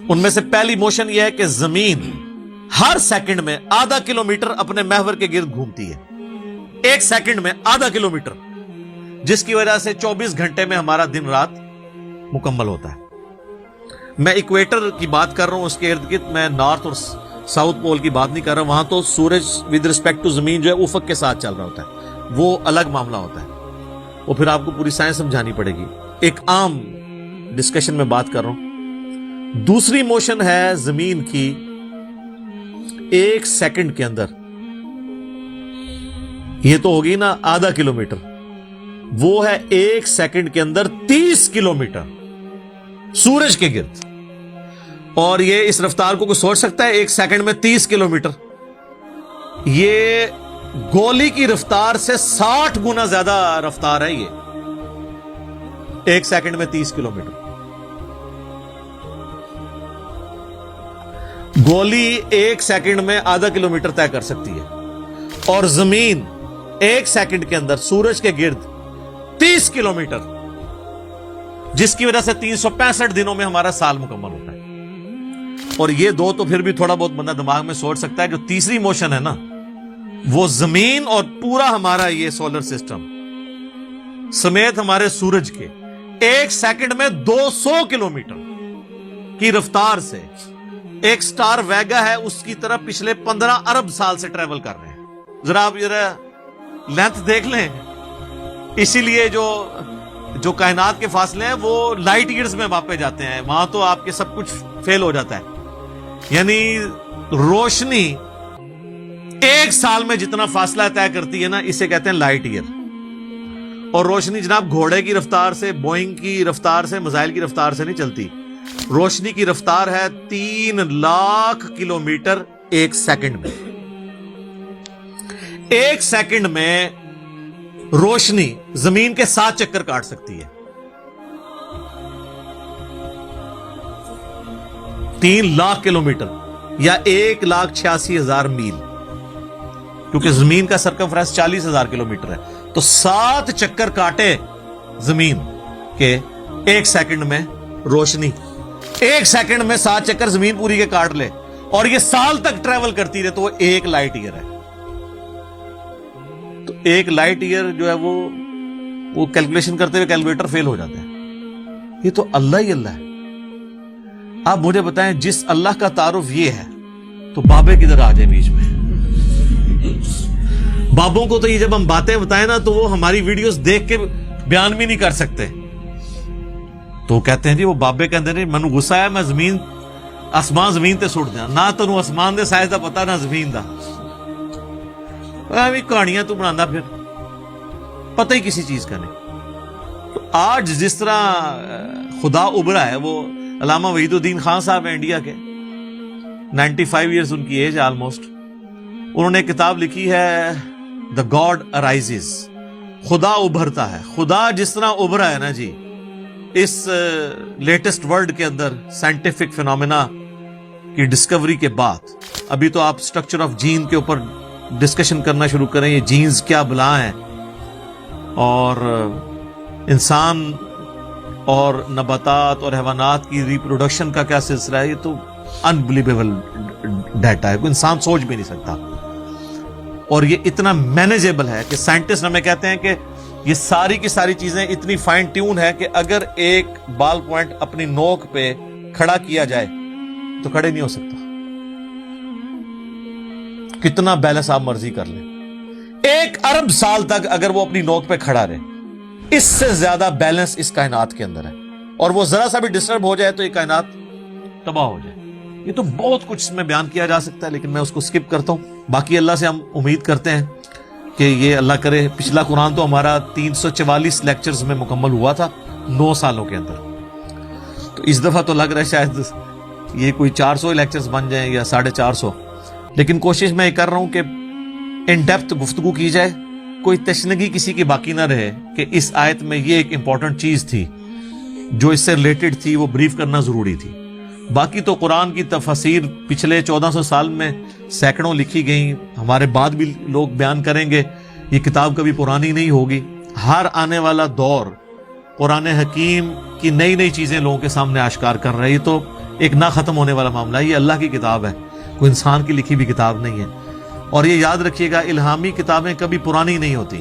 ان میں سے پہلی موشن یہ ہے کہ زمین ہر سیکنڈ میں ½ کلومیٹر اپنے محور کے گرد گھومتی ہے. ایک سیکنڈ میں ½ کلومیٹر, جس کی وجہ سے 24 گھنٹے میں ہمارا دن رات مکمل ہوتا ہے. میں ایکویٹر کی بات کر رہا ہوں, اس کے ارد گرد, میں نارتھ اور ساؤتھ پول کی بات نہیں کر رہا. وہاں تو سورج ود ریسپیکٹ ٹو زمین جو ہے افق کے ساتھ چل رہا ہوتا ہے, وہ الگ معاملہ ہوتا ہے. وہ پھر آپ کو پوری سائنس سمجھانی پڑے گی. ایک عام ڈسکشن میں بات کر رہا ہوں. دوسری موشن ہے زمین کی ایک سیکنڈ کے اندر, یہ تو ہوگی نا ½ کلومیٹر, وہ ہے ایک سیکنڈ کے اندر 30 کلومیٹر سورج کے گرد. اور یہ اس رفتار کو کوئی سوچ سکتا ہے, ایک سیکنڈ میں 30 کلومیٹر؟ یہ گولی کی رفتار سے 60 گنا زیادہ رفتار ہے. یہ ایک سیکنڈ میں 30 کلومیٹر. گولی ایک سیکنڈ میں ½ کلومیٹر طے کر سکتی ہے, اور زمین ایک سیکنڈ کے اندر سورج کے گرد 30 کلومیٹر, جس کی وجہ سے 365 دنوں میں ہمارا سال مکمل ہوتا ہے. اور یہ دو تو پھر بھی تھوڑا بہت بندہ دماغ میں سوچ سکتا ہے. جو تیسری موشن ہے نا, وہ زمین اور پورا ہمارا یہ سولر سسٹم سمیت ہمارے سورج کے ایک سیکنڈ میں 200 کلومیٹر کی رفتار سے ایک سٹار ویگا ہے اس کی طرف پچھلے 15 ارب سال سے ٹریول کر رہے ہیں. ذرا آپ لینتھ دیکھ لیں. اسی لیے جو کائنات کے فاصلے ہیں وہ لائٹ ایئرز میں ماپے جاتے ہیں. وہاں تو آپ کے سب کچھ فیل ہو جاتا ہے. یعنی روشنی ایک سال میں جتنا فاصلہ طے کرتی ہے نا, اسے کہتے ہیں لائٹ ایئر. اور روشنی جناب گھوڑے کی رفتار سے, بوئنگ کی رفتار سے, میزائل کی رفتار سے نہیں چلتی. روشنی کی رفتار ہے 3 لاکھ کلومیٹر ایک سیکنڈ میں. ایک سیکنڈ میں روشنی زمین کے 7 چکر کاٹ سکتی ہے. 3 لاکھ کلومیٹر یا 1,86,000 میل, کیونکہ زمین کا سرکمفرنس 40,000 کلومیٹر ہے. تو 7 چکر کاٹے زمین کے ایک سیکنڈ میں روشنی, ایک سیکنڈ میں 7 چکر زمین پوری کے کاٹ لے, اور یہ سال تک ٹریول کرتی رہے, تو وہ 1 لائٹ ایئر ہے. تو 1 لائٹ ایئر جو ہے وہ وہ کیلکولیشن کرتے ہوئے کیلکولیٹر فیل ہو جاتا ہے. یہ تو اللہ ہی اللہ ہے. آپ مجھے بتائیں جس اللہ کا تعارف یہ ہے تو بابے کدھر آ جائیں بیچ میں؟ بابوں کو تو یہ جب ہم باتیں بتائیں نا تو وہ ہماری ویڈیوز دیکھ کے بیان بھی نہیں کر سکتے. تو کہتے ہیں جی وہ بابے کے اندر مینوں غصہ ہے میں زمین آسمان زمین تے سٹ دیا نہ تینوں آسمان دے سائز دا پتا نہ زمین دا. ایویں کہانیاں تو بنانا پھر پتہ ہی کسی چیز کا نہیں. تو آج جس طرح خدا ابھرا ہے وہ علامہ وحید الدین خان صاحب ہیں انڈیا کے 95 ایئرز ان کی ایج آلموسٹ. انہوں نے ایک کتاب لکھی ہے دا گاڈ ارائزز. خدا ابھرتا ہے. خدا جس طرح ابھرا ہے نا جی اس لیٹسٹ ورلڈ کے اندر سائنٹیفک فینومینا کی ڈسکوری کے بعد ابھی تو آپ اسٹرکچر آف جین کے اوپر ڈسکشن کرنا شروع کریں یہ جینز کیا بلا ہیں اور انسان اور نباتات اور حیوانات کی ریپروڈکشن کا کیا سلسلہ ہے. یہ تو انبلیویبل ڈیٹا ہے کوئی انسان سوچ بھی نہیں سکتا اور یہ اتنا مینیجیبل ہے کہ سائنٹسٹ ہمیں کہتے ہیں کہ یہ ساری کی ساری چیزیں اتنی فائن ٹیون ہے کہ اگر ایک بال پوائنٹ اپنی نوک پہ کھڑا کیا جائے تو کھڑے نہیں ہو سکتا. کتنا بیلنس آپ مرضی کر لیں 1 ارب سال تک اگر وہ اپنی نوک پہ کھڑا رہے اس سے زیادہ بیلنس اس کائنات کے اندر ہے اور وہ ذرا سا بھی ڈسٹرب ہو جائے تو یہ کائنات تباہ ہو جائے. یہ تو بہت کچھ اس میں بیان کیا جا سکتا ہے لیکن میں اس کو سکپ کرتا ہوں. باقی اللہ سے ہم امید کرتے ہیں کہ یہ اللہ کرے. پچھلا قرآن تو ہمارا 344 لیکچرز میں مکمل ہوا تھا 9 سالوں کے اندر. تو اس دفعہ تو لگ رہا ہے شاید یہ کوئی 400 لیکچرز بن جائیں یا 450. لیکن کوشش میں یہ کر رہا ہوں کہ ان ڈیپتھ گفتگو کی جائے کوئی تشنگی کسی کی باقی نہ رہے کہ اس آیت میں یہ ایک امپورٹنٹ چیز تھی جو اس سے ریلیٹڈ تھی وہ بریف کرنا ضروری تھی. باقی تو قرآن کی تفاسیر پچھلے 1400 سال میں سینکڑوں لکھی گئیں ہمارے بعد بھی لوگ بیان کریں گے. یہ کتاب کبھی پرانی نہیں ہوگی. ہر آنے والا دور قرآن حکیم کی نئی نئی چیزیں لوگوں کے سامنے آشکار کر رہا ہے. یہ تو ایک نہ ختم ہونے والا معاملہ ہے. یہ اللہ کی کتاب ہے کوئی انسان کی لکھی ہوئی کتاب نہیں ہے. اور یہ یاد رکھیے گا الہامی کتابیں کبھی پرانی نہیں ہوتی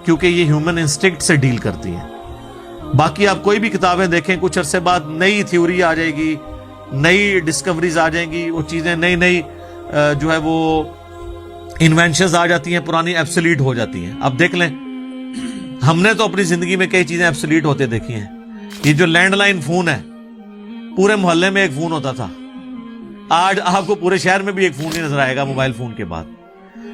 کیونکہ یہ ہیومن انسٹنکٹ سے ڈیل کرتی ہیں. باقی آپ کوئی بھی کتابیں دیکھیں کچھ عرصے بعد نئی تھیوری آ جائے گی نئی ڈسکوریز آ جائیں گی وہ چیزیں نئی جو ہے وہ انوینشنز آ جاتی ہیں پرانی ایبسلیٹ ہو جاتی ہیں. اب دیکھ لیں ہم نے تو اپنی زندگی میں کئی چیزیں ایبسلیٹ ہوتے دیکھی ہیں. یہ جو لینڈ لائن فون ہے پورے محلے میں ایک فون ہوتا تھا. آج آپ کو پورے شہر میں بھی ایک فون ہی نظر آئے گا موبائل فون کے بعد.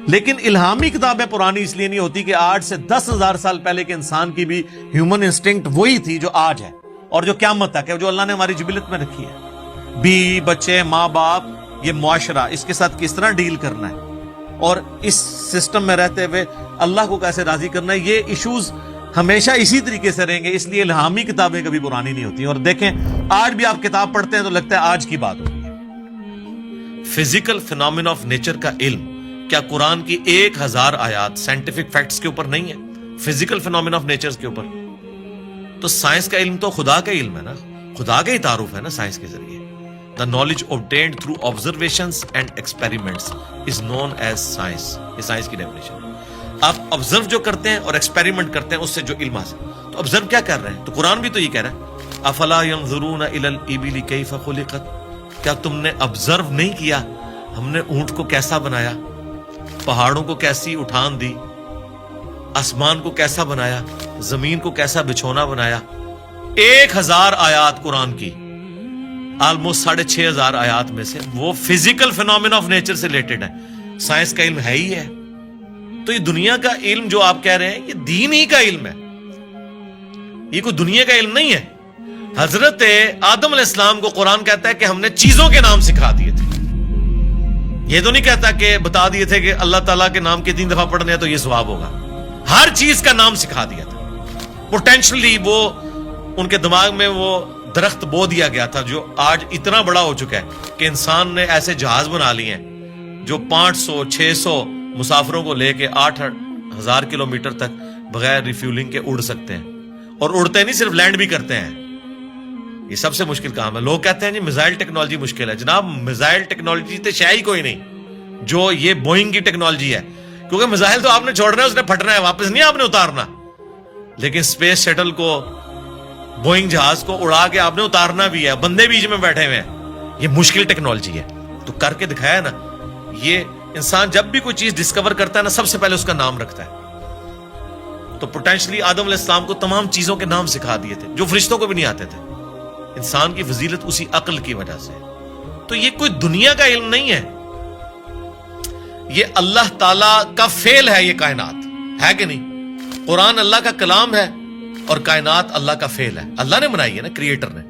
لیکن الہامی کتابیں پرانی اس لیے نہیں ہوتی کہ آج سے 10,000 سال پہلے کے انسان کی بھی ہیومن انسٹنکٹ وہی تھی جو آج ہے اور جو قیامت تک ہے جو اللہ نے ہماری جبلت میں رکھی ہے. بیوی بچے ماں باپ یہ معاشرہ اس کے ساتھ کس طرح ڈیل کرنا ہے اور اس سسٹم میں رہتے ہوئے اللہ کو کیسے راضی کرنا ہے یہ ایشوز ہمیشہ اسی طریقے سے رہیں گے. اس لیے الہامی کتابیں کبھی پرانی نہیں ہوتی. اور دیکھیں آج بھی آپ کتاب پڑھتے ہیں تو لگتا ہے آج کی بات ہوگی. فزیکل فینومینا آف نیچر کا علم کیا قرآن کی 1000 آیات سائنٹیفک فیکٹس کے اوپر نہیں ہے فزیکل فینومینا آف نیچر کے اوپر؟ تو سائنس کا علم تو خدا کا علم ہے نا خدا کا ہی تعارف ہے نا سائنس کے ذریعے. The knowledge obtained through observations and experiments is known as science. یہ سائنس کی ڈیفینیشن ہے. آپ آبزرو جو کرتے ہیں اور ایکسپیریمنٹ کرتے ہیں اس سے جو علم حاصل. تو آبزرو کیا کر رہے ہیں؟ تو قرآن بھی تو یہ کہہ رہا ہے افلا ينظرون الى الابل كيف خلقت. کیا تم نے آبزرو نہیں کیا ہم نے اونٹ کو کیسا بنایا پہاڑوں کو کیسی اٹھان دی آسمان کو کیسا بنایا زمین کو کیسا بچھونا بنایا. 1000 آیات قرآن کی آلموسٹ 6500 آیات میں سے وہ فزیکل فینومینا آف نیچر سے ریلیٹڈ ہے. سائنس کا علم ہے ہی ہے. تو یہ دنیا کا علم جو آپ کہہ رہے ہیں یہ دین ہی کا علم ہے یہ کوئی دنیا کا علم نہیں ہے. حضرت آدم علیہ السلام کو قرآن کہتا ہے کہ ہم نے چیزوں کے نام سکھا دیے تھے. یہ تو نہیں کہتا کہ بتا دیے تھے کہ اللہ تعالیٰ کے نام کے 3 دفعہ پڑھنے ہیں تو یہ ثواب ہوگا. ہر چیز کا نام سکھا دیا تھا. پوٹینشلی وہ ان کے دماغ میں وہ درخت بو دیا گیا تھا جو آج اتنا بڑا ہو چکا ہے کہ انسان نے ایسے جہاز بنا لیے ہیں جو 500-600 مسافروں کو لے کے 8,000 کلومیٹر تک بغیر ریفیولنگ کے اڑ سکتے ہیں. اور اڑتے نہیں صرف لینڈ بھی کرتے ہیں. یہ سب سے مشکل کام ہے. لوگ کہتے ہیں جی میزائل ٹیکنالوجی مشکل ہے. جناب میزائل ٹیکنالوجی تو شاید ہی کوئی نہیں جو یہ بوئنگ کی ٹیکنالوجی ہے کیونکہ میزائل تو آپ نے چھوڑنا ہے اس نے پھٹنا ہے واپس نہیں آپ نے اتارنا. لیکن اسپیس شٹل کو بوئنگ جہاز کو اڑا کے آپ نے اتارنا بھی ہے, بندے بیچ میں بیٹھے ہوئے ہیں, یہ مشکل ٹیکنالوجی ہے. تو کر کے دکھایا نا. یہ انسان جب بھی کوئی چیز ڈسکور کرتا ہے نا, سب سے پہلے اس کا نام رکھتا ہے. تو پوٹینشلی آدم علیہ السلام کو تمام چیزوں کے نام سکھا دیے تھے جو فرشتوں کو بھی نہیں آتے تھے. انسان کی فضیلت اسی عقل کی وجہ سے. تو یہ کوئی دنیا کا علم نہیں ہے, یہ اللہ تعالی کا فعل ہے. یہ کائنات ہے کہ نہیں؟ قرآن اللہ کا کلام ہے اور کائنات اللہ کا فعل ہے. اللہ نے بنائی ہے نا, کریٹر نے.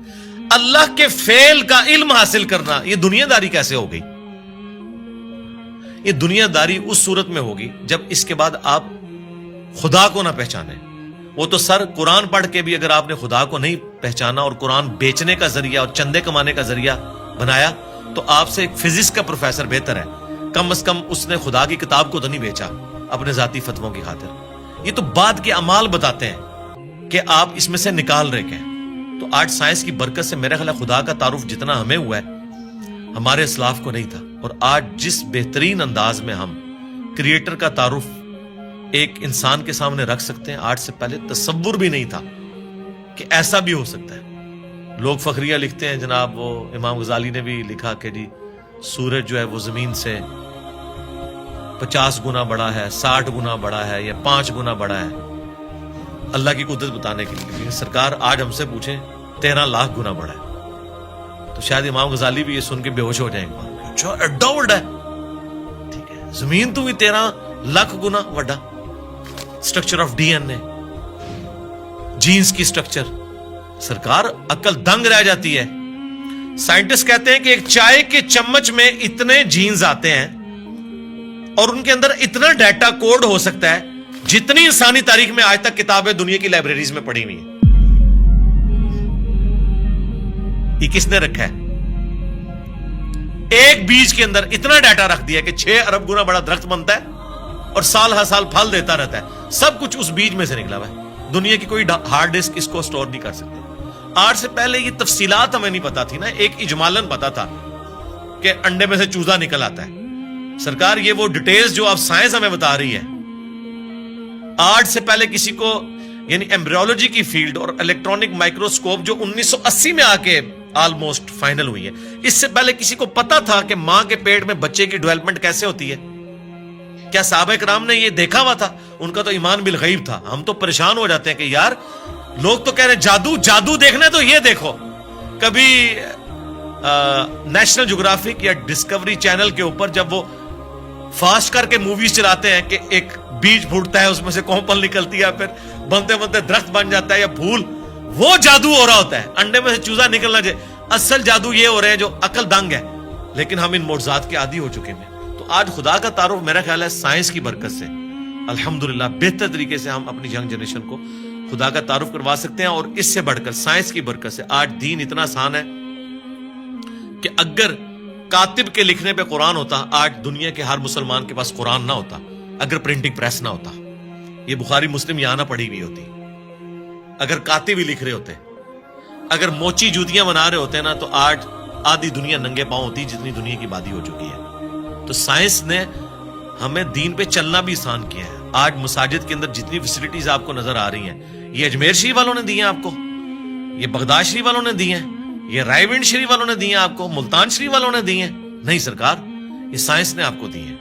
اللہ کے فعل کا علم حاصل کرنا, یہ دنیا داری کیسے ہو گئی؟ یہ دنیا داری اس صورت میں ہوگی جب اس کے بعد آپ خدا کو نہ پہچانے. وہ تو سر قرآن پڑھ کے بھی اگر آپ نے خدا کو نہیں پہچانا اور قرآن بیچنے کا ذریعہ اور چندے کمانے کا ذریعہ بنایا, تو آپ سے ایک فزکس کا پروفیسر بہتر ہے. کم از کم اس نے خدا کی کتاب کو تو نہیں بیچا اپنے ذاتی فتووں کی خاطر. یہ تو بعد کے اعمال بتاتے ہیں کہ آپ اس میں سے نکال رہے ہیں. تو آج سائنس کی برکت سے میرا خیال ہے خدا کا تعارف جتنا ہمیں ہوا ہے ہمارے اسلاف کو نہیں تھا. اور آج جس بہترین انداز میں ہم کریٹر کا تعارف ایک انسان کے سامنے رکھ سکتے ہیں, آج سے پہلے تصور بھی نہیں تھا کہ ایسا بھی ہو سکتا ہے. لوگ فخریہ لکھتے ہیں جناب, وہ امام غزالی نے بھی لکھا کہ جی سورج جو ہے وہ زمین سے 50 گنا بڑا ہے, 60 گنا بڑا ہے, یا 5 گنا بڑا ہے, اللہ کی قدرت بتانے کے لیے. سرکار آج ہم سے پوچھیں 13 لاکھ گنا بڑا ہے, تو شاید امام غزالی بھی یہ سن کے بے ہوش ہو جائیں گے. اچھا ایڈا بڑا ہے, ٹھیک ہے, زمین تو بھی 13 لاکھ گنا بڑا. Structure of D N A, genes کی اسٹرکچر, سرکار عقل دنگ رہ جاتی ہے. سائنٹسٹ کہتے ہیں کہ ایک چائے کے چمچ میں اتنے جینز آتے ہیں اور ان کے اندر اتنا ڈیٹا کوڈ ہو سکتا ہے جتنی انسانی تاریخ میں آج تک کتابیں دنیا کی لائبریریز میں پڑھی ہوئی ہیں. یہ کس نے رکھا ہے؟ ایک بیج کے اندر اتنا ڈیٹا رکھ دیا کہ 6 ارب گنا بڑا درخت بنتا ہے اور سال ہر سال پھل دیتا رہتا ہے. سب کچھ اس بیج میں سے نکلا ہوا ہے. دنیا کی کوئی ہارڈ ڈسک اس کو سٹور نہیں کر سکتی. آج سے پہلے یہ تفصیلات ہمیں نہیں پتا تھی نا, ایک اجمالاً پتا تھا کہ انڈے میں سے چوزا نکل آتا ہے. سرکار یہ وہ ڈیٹیلز جو اب سائنس ہمیں بتا رہی ہے, آج سے پہلے کسی کو, یعنی ایمبریولوجی کی فیلڈ اور الیکٹرانک مائکروسکوپ جو 1980 میں آ کے آلموسٹ فائنل ہوئی ہے, اس سے پہلے کسی کو پتا تھا کہ ماں کے پیٹ میں بچے کی ڈیولپمنٹ کیسے ہوتی ہے؟ کیا صحابہ کرام نے یہ دیکھا ہوا تھا؟ ان کا تو ایمان بالغیب تھا. ہم تو پریشان ہو جاتے ہیں کہ یار لوگ تو کہہ رہے جادو جادو دیکھنا ہے تو یہ دیکھو. کبھی نیشنل جغرافک یا ڈسکوری چینل کے اوپر جب وہ فاسٹ کر کے موویز چلاتے ہیں کہ ایک بیج پھوٹتا ہے, اس میں سے کومپل نکلتی ہے, پھر بنتے بنتے درخت بن جاتا ہے یا پھول, وہ جادو ہو رہا ہوتا ہے. انڈے میں سے چوزا نکلنا چاہیے. اصل جادو یہ ہو رہے ہیں جو عقل دنگ ہے, لیکن ہم ان معجزات کے عادی ہو چکے ہیں. تو آج خدا کا تعارف میرا خیال ہے سائنس کی برکت سے الحمدللہ بہتر طریقے سے ہم اپنی ینگ جنریشن کو خدا کا تعارف کروا سکتے ہیں. اور اس سے بڑھ کر سائنس کی برکت سے آج دین اتنا آسان ہے کہ اگر کاتب کے لکھنے پہ قرآن ہوتا, آج دنیا کے ہر مسلمان کے پاس قرآن نہ ہوتا. اگر پرنٹنگ پریس نہ ہوتا, یہ بخاری مسلم یہاں نہ پڑھی ہوئی ہوتی. اگر کاتب ہی لکھ رہے ہوتے, اگر موچی جوتیاں بنا رہے ہوتے نا, تو آج آدھی دنیا ننگے پاؤں ہوتی جتنی دنیا کی آبادی ہو چکی ہے. تو سائنس نے ہمیں دین پہ چلنا بھی آسان کیا ہے. آج مساجد کے اندر جتنی فیسلٹیز آپ کو نظر آ رہی ہیں, یہ اجمیر شریف والوں نے دی ہیں آپ کو, یہ بغداد شریف والوں نے دی ہیں, یہ رائے ونڈ شریف والوں نے دی ہیں آپ کو, ملتان شریف والوں نے دی ہیں. نہیں سرکار, یہ سائنس نے آپ کو دی ہیں.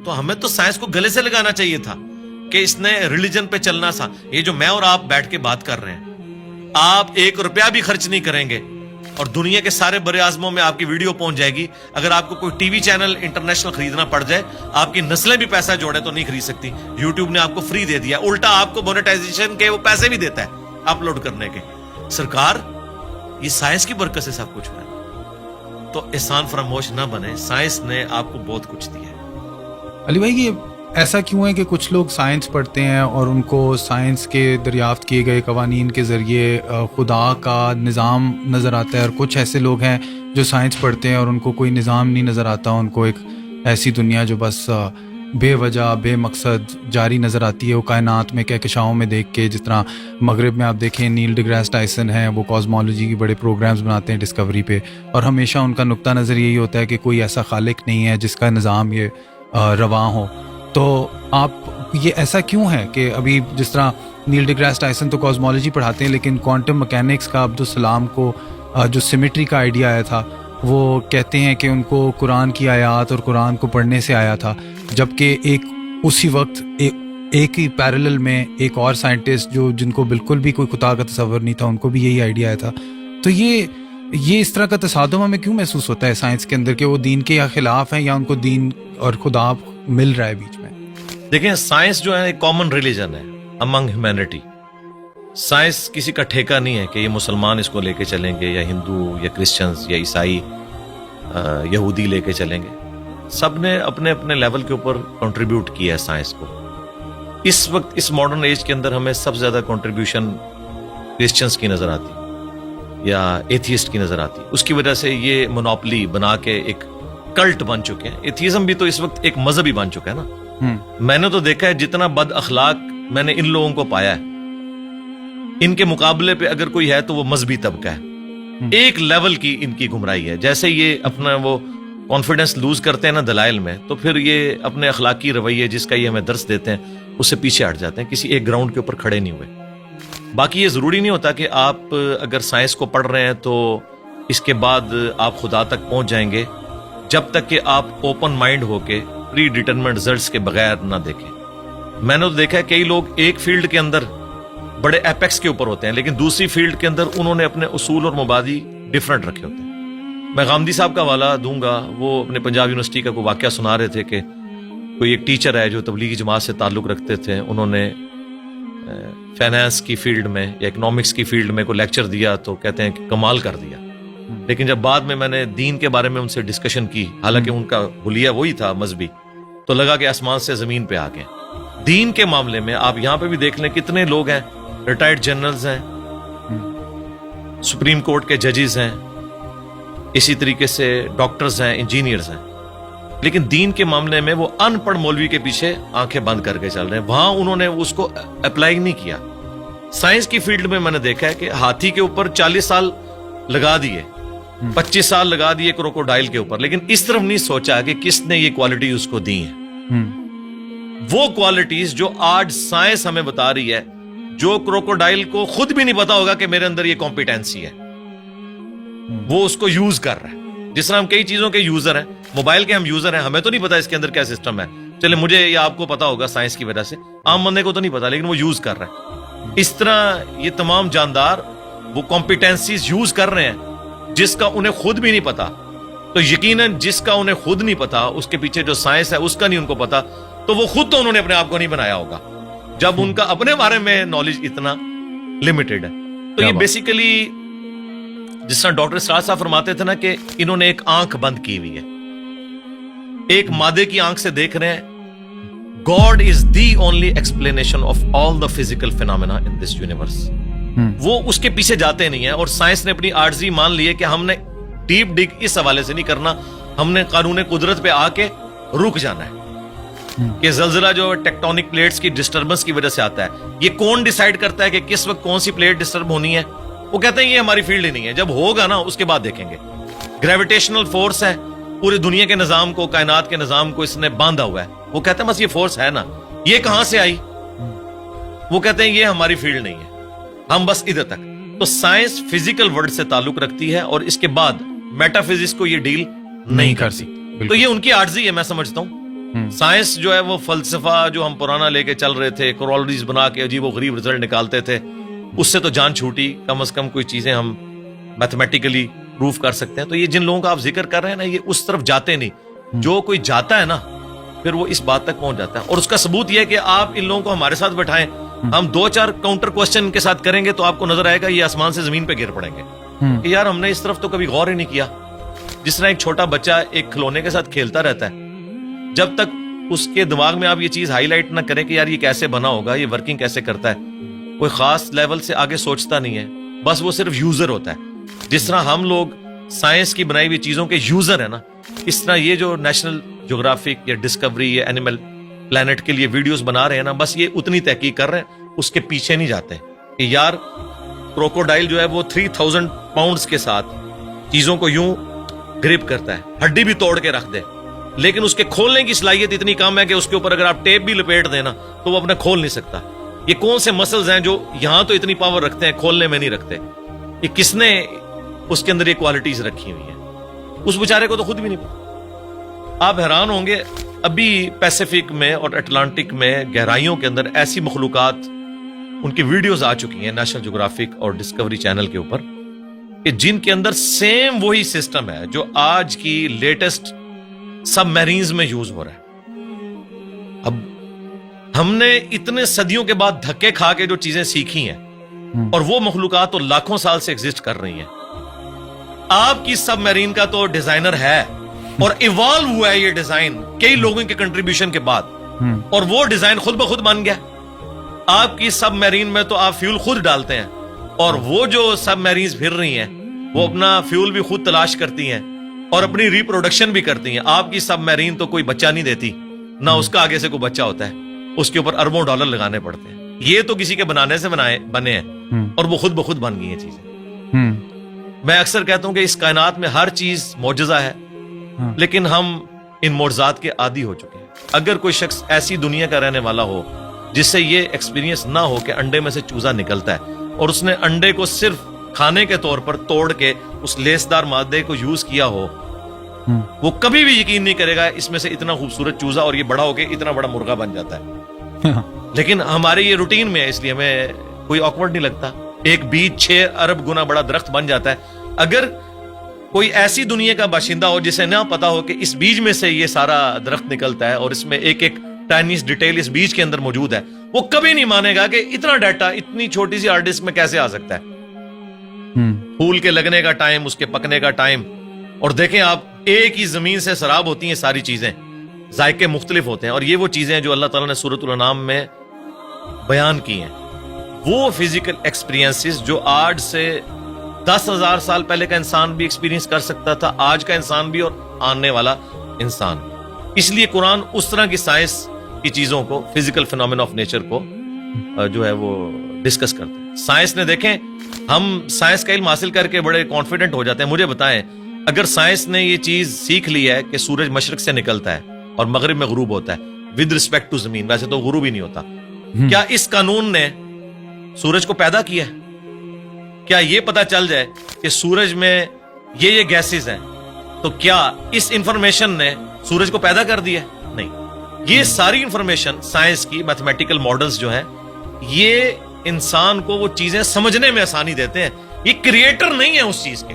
تو ہمیں تو سائنس کو گلے سے لگانا چاہیے تھا کہ اس نے ریلیجن پہ چلنا تھا. یہ جو میں اور آپ بیٹھ کے بات کر رہے ہیں, آپ 1 روپیہ بھی خرچ نہیں کریں گے اور دنیا کے سارے بڑے اعظموں میں آپ کی ویڈیو پہنچ جائے گی. اگر آپ کو کوئی ٹی وی چینل انٹرنیشنل خریدنا پڑ جائے, آپ کی نسلیں بھی پیسہ جوڑے تو نہیں خرید سکتی. یوٹیوب نے آپ کو فری دے دیا, الٹا آپ کو مونیٹائزیشن کے وہ پیسے بھی دیتا ہے اپلوڈ کرنے کے. سرکار یہ سائنس کی برکت سے سب کچھ ہوا ہے. تو احسان فراموش نہ بنے, سائنس نے آپ کو بہت کچھ دیا ہے. علی بھائی, یہ ایسا کیوں ہے کہ کچھ لوگ سائنس پڑھتے ہیں اور ان کو سائنس کے دریافت کیے گئے قوانین کے ذریعے خدا کا نظام نظر آتا ہے, اور کچھ ایسے لوگ ہیں جو سائنس پڑھتے ہیں اور ان کو کوئی نظام نہیں نظر آتا, ان کو ایک ایسی دنیا جو بس بے وجہ بے مقصد جاری نظر آتی ہے. وہ کائنات میں کہکشاؤں میں دیکھ کے, جس طرح مغرب میں آپ دیکھیں نیل ڈیگریس ٹائسن ہیں, وہ کاسمولوجی کی بڑے پروگرامز بناتے ہیں ڈسکوری پہ, اور ہمیشہ ان کا نقطہ نظر یہی ہوتا ہے کہ کوئی ایسا خالق نہیں ہے جس کا نظام یہ رواں ہو. تو آپ یہ ایسا کیوں ہے کہ ابھی جس طرح نیل ڈیگراس ٹائسن تو کاسمولوجی پڑھاتے ہیں, لیکن کوانٹم مکینکس کا عبدالسلام کو جو سیمیٹری کا آئیڈیا آیا تھا, وہ کہتے ہیں کہ ان کو قرآن کی آیات اور قرآن کو پڑھنے سے آیا تھا, جبکہ ایک اسی وقت ایک ہی پیرلل میں ایک اور سائنٹسٹ جن کو بالکل بھی کوئی خدا کا تصور نہیں تھا, ان کو بھی یہی آئیڈیا آیا تھا. تو یہ اس طرح کا تصادم ہمیں کیوں محسوس ہوتا ہے سائنس کے اندر, کہ وہ دین کے یا خلاف ہیں یا ان کو دین اور خدا مل رہا ہے بیچ میں؟ دیکھیں, سائنس جو ہے ایک کامن ریلیجن ہے امنگ ہیومینٹی. سائنس کسی کا ٹھیکہ نہیں ہے کہ یہ مسلمان اس کو لے کے چلیں گے یا ہندو یا کرسچنز یا عیسائی یہودی لے کے چلیں گے. سب نے اپنے اپنے لیول کے اوپر کنٹریبیوٹ کیا ہے سائنس کو. اس وقت اس ماڈرن ایج کے اندر ہمیں سب سے زیادہ کنٹریبیوشن کرسچنز کی نظر آتی یا ایتھیسٹ کی نظر آتی. اس کی وجہ سے یہ مونوپلی بنا کے ایک کلٹ بن چکے ہیں. ایتھیزم بھی تو اس وقت ایک مذہب ہی بن چکا ہے نا. میں نے تو دیکھا ہے جتنا بد اخلاق میں نے ان لوگوں کو پایا ہے, ان کے مقابلے پہ اگر کوئی ہے تو وہ مذہبی طبقہ ہے. ایک لیول کی ان کی گمراہی ہے. جیسے یہ اپنا وہ کانفیڈنس لوز کرتے ہیں نا دلائل میں, تو پھر یہ اپنے اخلاقی رویے جس کا یہ ہمیں درس دیتے ہیں اس سے پیچھے ہٹ جاتے ہیں, کسی ایک گراؤنڈ کے اوپر کھڑے نہیں ہوئے. باقی یہ ضروری نہیں ہوتا کہ آپ اگر سائنس کو پڑھ رہے ہیں تو اس کے بعد آپ خدا تک پہنچ جائیں گے, جب تک کہ آپ اوپن مائنڈ ہو کے پری ڈیٹرمنٹ رزلٹس کے بغیر نہ دیکھیں. میں نے تو دیکھا ہے کئی لوگ ایک فیلڈ کے اندر بڑے ایپیکس کے اوپر ہوتے ہیں, لیکن دوسری فیلڈ کے اندر انہوں نے اپنے اصول اور مبادی ڈیفرنٹ رکھے ہوتے ہیں. میں غامدی صاحب کا حوالہ دوں گا, وہ اپنے پنجاب یونیورسٹی کا کوئی واقعہ سنا رہے تھے کہ کوئی ایک ٹیچر ہے جو تبلیغی جماعت سے تعلق رکھتے تھے, انہوں نے فائنانس کی فیلڈ میں یا اکنامکس کی فیلڈ میں کوئی لیکچر دیا تو کہتے ہیں کہ کمال کر دیا. لیکن جب بعد میں نے دین کے بارے میں ان سے ڈسکشن کی, حالانکہ ان کا حلیہ وہی تھا مذہبی, تو لگا کہ آسمان سے زمین پہ آ گئے. دین کے معاملے میں آپ یہاں پہ بھی دیکھ لیں کتنے لوگ ہیں, ریٹائرڈ جنرلز ہیں, سپریم کورٹ کے ججز ہیں, اسی طریقے سے ڈاکٹرز ہیں, انجینئرز ہیں, لیکن دین کے معاملے میں وہ ان پڑھ مولوی کے پیچھے آنکھیں بند کر کے چل رہے ہیں. وہاں انہوں نے اس کو اپلائی نہیں کیا. سائنس کی فیلڈ میں میں نے دیکھا ہے کہ ہاتھی کے اوپر 40 سال لگا دیے, 25 سال لگا دیے کروکوڈائل کے اوپر, لیکن اس طرف نہیں سوچا کہ کس نے یہ کوالٹی اس کو دی ہیں. وہ کوالٹیز جو آج سائنس ہمیں بتا رہی ہے, جو کروکوڈائل کو خود بھی نہیں پتا ہوگا کہ میرے اندر یہ کمپیٹنسی ہے, وہ اس کو یوز کر رہا ہے. جس طرح ہم کئی چیزوں کے یوزر ہیں, موبائل کے ہم یوزر ہیں, ہمیں تو نہیں پتا اس کے اندر کیا سسٹم ہے, چلے مجھے یا آپ کو پتا ہوگا سائنس کی وجہ سے, عام بندے کو تو نہیں پتا, لیکن وہ یوز کر رہا ہے. اس طرح یہ تمام جاندار وہ کمپیٹنسیز یوز کر رہے ہیں جس کا انہیں خود بھی نہیں پتا. تو یقیناً جس کا انہیں خود نہیں پتا, اس کے پیچھے جو سائنس ہے اس کا نہیں ان کو پتا, تو وہ خود تو انہوں نے اپنے آپ کو نہیں بنایا ہوگا جب ان کا اپنے بارے میں نالج اتنا لمیٹڈ ہے. تو یہ بیسیکلی جس طرح ڈاکٹر اسرار صاحب فرماتے تھے نا کہ انہوں نے ایک آنکھ بند کی ہوئی ہے, ایک مادے کی آنکھ سے دیکھ رہے ہیں. God is the only explanation of all the physical phenomena in this universe. وہ اس کے پیچھے جاتے نہیں ہیں, اور سائنس نے اپنی عاجزی مان لی ہے کہ ہم نے ڈیپ ڈگ اس حوالے سے نہیں کرنا, ہم نے قانون قدرت پہ آ کے رک جانا ہے. کہ زلزلہ جو ٹیکٹونک پلیٹس کی ڈسٹربنس کی وجہ سے آتا ہے, یہ کون ڈیسائیڈ کرتا ہے کہ کس وقت کون سی پلیٹ ڈسٹرب ہونی ہے؟ وہ کہتے ہیں یہ ہماری فیلڈ ہی نہیں ہے, جب ہوگا نا اس کے بعد دیکھیں گے. گریویٹیشنل فورس ہے, پوری دنیا کے نظام کو, کائنات کے نظام کو اس نے باندھا ہوا ہے. وہ کہتے ہیں بس یہ فورس ہے نا, یہ کہاں سے آئی؟ وہ کہتے ہیں یہ ہماری فیلڈ نہیں ہے, ہم بس ادھر تک. تو سائنس فزیکل ورلڈ سے تعلق رکھتی ہے, اور اس کے بعد میٹا فزکس کو یہ ڈیل نہیں کرتی. تو یہ ان کی عاجزی ہے, میں سمجھتا ہوں. سائنس جو ہے وہ فلسفہ جو ہم پرانا لے کے چل رہے تھے, کورولریز بنا کے عجیب و غریب رزلٹ نکالتے تھے, اس سے تو جان چھوٹی. کم از کم کوئی چیزیں ہم میتھمیٹیکلی پروف کر سکتے ہیں. تو یہ جن لوگوں کا آپ ذکر کر رہے ہیں نا, یہ اس طرف جاتے نہیں. جو کوئی جاتا ہے نا پھر وہ اس بات تک پہنچ جاتا ہے. اور اس کا ثبوت یہ ہے کہ آپ ان لوگوں کو ہمارے ساتھ بٹھائیں, ہم 2-4 کاؤنٹر کوسچن کے ساتھ کریں گے تو آپ کو نظر آئے گا یہ آسمان سے زمین پہ گر پڑیں گے کہ یار ہم نے اس طرف تو کبھی غور ہی نہیں کیا. جس طرح ایک چھوٹا بچہ ایک کھلونے کے ساتھ کھیلتا رہتا ہے, جب تک اس کے دماغ میں آپ یہ چیز ہائی لائٹ نہ کریں کہ یار یہ کیسے بنا ہوگا, یہ ورکنگ کیسے کرتا ہے, کوئی خاص لیول سے آگے سوچتا نہیں ہے, بس وہ صرف یوزر ہوتا ہے. جس طرح ہم لوگ سائنس کی بنائی ہوئی چیزوں کے یوزر ہیں نا, اس طرح یہ جو نیشنل جغرافک یا ڈسکوری یا اینیمل پلانٹ کے لیے ویڈیوز بنا رہے ہیں نا, بس یہ اتنی تحقیق کر رہے ہیں, اس کے پیچھے نہیں جاتے کہ یار کروکوڈائل جو ہے وہ 3000 پاؤنڈز کے ساتھ چیزوں کو یوں گرپ کرتا ہے, ہڈی بھی توڑ کے رکھ دے, لیکن اس کے کھولنے کی صلاحیت اتنی کم ہے کہ اس کے اوپر اگر آپ ٹیپ بھی لپیٹ دینا تو وہ اپنا کھول نہیں سکتا. یہ کون سے مسلز ہیں جو یہاں تو اتنی پاور رکھتے ہیں, کھولنے میں نہیں رکھتے؟ یہ کس نے اس کے اندر یہ کوالٹیز رکھی ہوئی ہیں؟ اس بیچارے کو تو خود بھی نہیں پتا. آپ حیران ہوں گے, ابھی پیسیفک میں اور اٹلانٹک میں گہرائیوں کے اندر ایسی مخلوقات, ان کی ویڈیوز آ چکی ہیں نیشنل جغرافک اور ڈسکوری چینل کے اوپر, کہ جن کے اندر سیم وہی سسٹم ہے جو آج کی لیٹسٹ سب میرینز میں یوز ہو رہا ہے. اب ہم نے اتنے صدیوں کے بعد دھکے کھا کے جو چیزیں سیکھی ہیں, اور وہ مخلوقات تو لاکھوں سال سے ایگزسٹ کر رہی ہیں. آپ کی سب میرین کا تو ڈیزائنر ہے, اور ایوالو ہوا ہے یہ ڈیزائن کئی لوگوں کے کنٹریبیوشن کے بعد, اور وہ ڈیزائن خود بخود بن گیا. آپ کی سب میرین میں تو آپ فیول خود ڈالتے ہیں, اور وہ جو سب میرینز پھر رہی ہیں وہ اپنا فیول بھی خود تلاش کرتی ہیں اور اپنی ریپروڈکشن بھی کرتی ہیں. آپ کی سب میرین تو کوئی بچہ نہیں دیتی, نہ اس کا آگے سے کوئی بچہ ہوتا ہے, اس کے اوپر اربوں ڈالر لگانے پڑتے ہیں. یہ تو کسی کے بنانے سے بنے ہیں, اور وہ خود بخود بن گئی ہیں چیزیں. میں اکثر کہتا ہوں کہ اس کائنات میں ہر چیز معجزہ ہے, لیکن ہم ان معجزات کے عادی ہو چکے ہیں. اگر کوئی شخص ایسی دنیا کا رہنے والا ہو جس سے یہ ایکسپیرینس نہ ہو کہ انڈے میں سے چوزا نکلتا ہے, اور اس نے انڈے کو صرف کھانے کے طور پر توڑ کے اس لیسدار مادے کو یوز کیا ہو, وہ کبھی بھی یقین نہیں کرے گا اس میں سے اتنا خوبصورت چوزا اور یہ بڑا ہو کے اتنا بڑا مرغا بن جاتا ہے. لیکن ہمارے یہ روٹین میں ہے, اس لیے ہمیں کوئی آکورڈ نہیں لگتا. ایک بیج 6 ارب گنا بڑا درخت بن جاتا ہے. اگر کوئی ایسی دنیا کا باشندہ ہو جسے نہ پتا ہو کہ اس بیج میں سے یہ سارا درخت نکلتا ہے اور اس میں ایک ایک ٹائنیس ڈیٹیل اس بیج کے اندر موجود ہے, وہ کبھی نہیں مانے گا کہ اتنا ڈیٹا اتنی چھوٹی سی ہارڈ ڈسک میں کیسے آ سکتا ہے. پھول کے لگنے کا ٹائم, اس کے پکنے کا ٹائم, اور دیکھیں آپ ایک ہی زمین سے سراب ہوتی ہیں ساری چیزیں, ذائقے مختلف ہوتے ہیں, اور یہ وہ چیزیں جو اللہ تعالیٰ نے سورۃ الانعام میں بیان کی ہیں, وہ فزیکل ایکسپیرینسز جو آج سے 10,000 سال پہلے کا انسان بھی ایکسپیرینس کر سکتا تھا, آج کا انسان بھی اور آنے والا انسان. اس لیے قرآن اس طرح کی سائنس کی چیزوں کو, فزیکل فینومینا آف نیچر کو جو ہے وہ ڈسکس کرتا ہے. سائنس نے, دیکھیں ہم سائنس کا علم حاصل کر کے بڑے کانفیڈنٹ ہو جاتے ہیں. مجھے بتائیں, اگر سائنس نے یہ چیز سیکھ لی ہے کہ سورج مشرق سے نکلتا ہے اور مغرب میں غروب ہوتا ہے ود رسپیکٹ ٹو زمین, ویسے تو غروب ہی نہیں ہوتا, کیا اس قانون نے سورج کو پیدا کیا ہے؟ کیا یہ پتا چل جائے کہ سورج میں یہ گیسز ہیں, تو کیا اس انفارمیشن نے سورج کو پیدا کر دیا؟ نہیں. یہ ساری انفارمیشن سائنس کی, میتھمیٹیکل ماڈلز جو ہیں, یہ انسان کو وہ چیزیں سمجھنے میں آسانی دیتے ہیں. یہ کریٹر نہیں ہے اس چیز کے,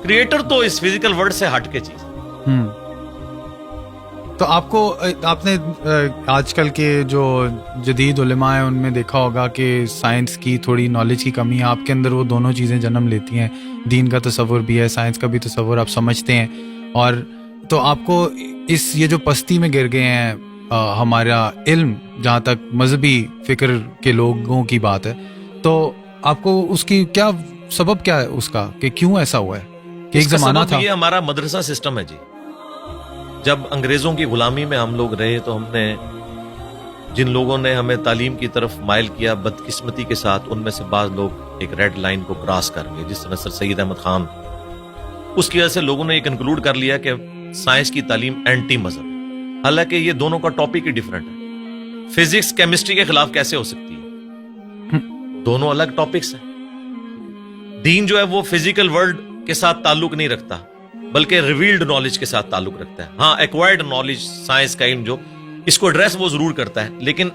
کریٹر تو اس فزیکل ورلڈ سے ہٹ کے چیز. تو آپ نے آج کل کے جو جدید علماء ہیں ان میں دیکھا ہوگا کہ سائنس کی تھوڑی نالج کی کمی ہے. آپ کے اندر وہ دونوں چیزیں جنم لیتی ہیں, دین کا تصور بھی ہے, سائنس کا بھی تصور آپ سمجھتے ہیں. اور تو آپ کو یہ جو پستی میں گر گئے ہیں ہمارا علم, جہاں تک مذہبی فکر کے لوگوں کی بات ہے, تو آپ کو اس کی کیا سبب کیا ہے اس کا, کہ کیوں ایسا ہوا ہے؟ کہ ایک زمانہ تھا, یہ ہمارا مدرسہ سسٹم ہے جی. جب انگریزوں کی غلامی میں ہم لوگ رہے تو ہم نے, جن لوگوں نے ہمیں تعلیم کی طرف مائل کیا, بدقسمتی کے ساتھ ان میں سے بعض لوگ ایک ریڈ لائن کو کراس کر گئے, جس طرح سر سید احمد خان. اس کی وجہ سے لوگوں نے یہ کنکلوڈ کر لیا کہ سائنس کی تعلیم اینٹی مذہب, حالانکہ یہ دونوں کا ٹاپک ہی ڈیفرنٹ ہے. فزکس کیمسٹری کے خلاف کیسے ہو سکتی ہے؟ دونوں الگ ٹاپکس ہیں. دین جو ہے وہ فزیکل ورلڈ کے ساتھ تعلق نہیں رکھتا, بلکہ ریویلڈ نالج کے ساتھ تعلق رکھتا ہے. ہاں, ایکوائرڈ نالج, سائنس کا علم جو اس کو ایڈریس وہ ضرور کرتا ہے, لیکن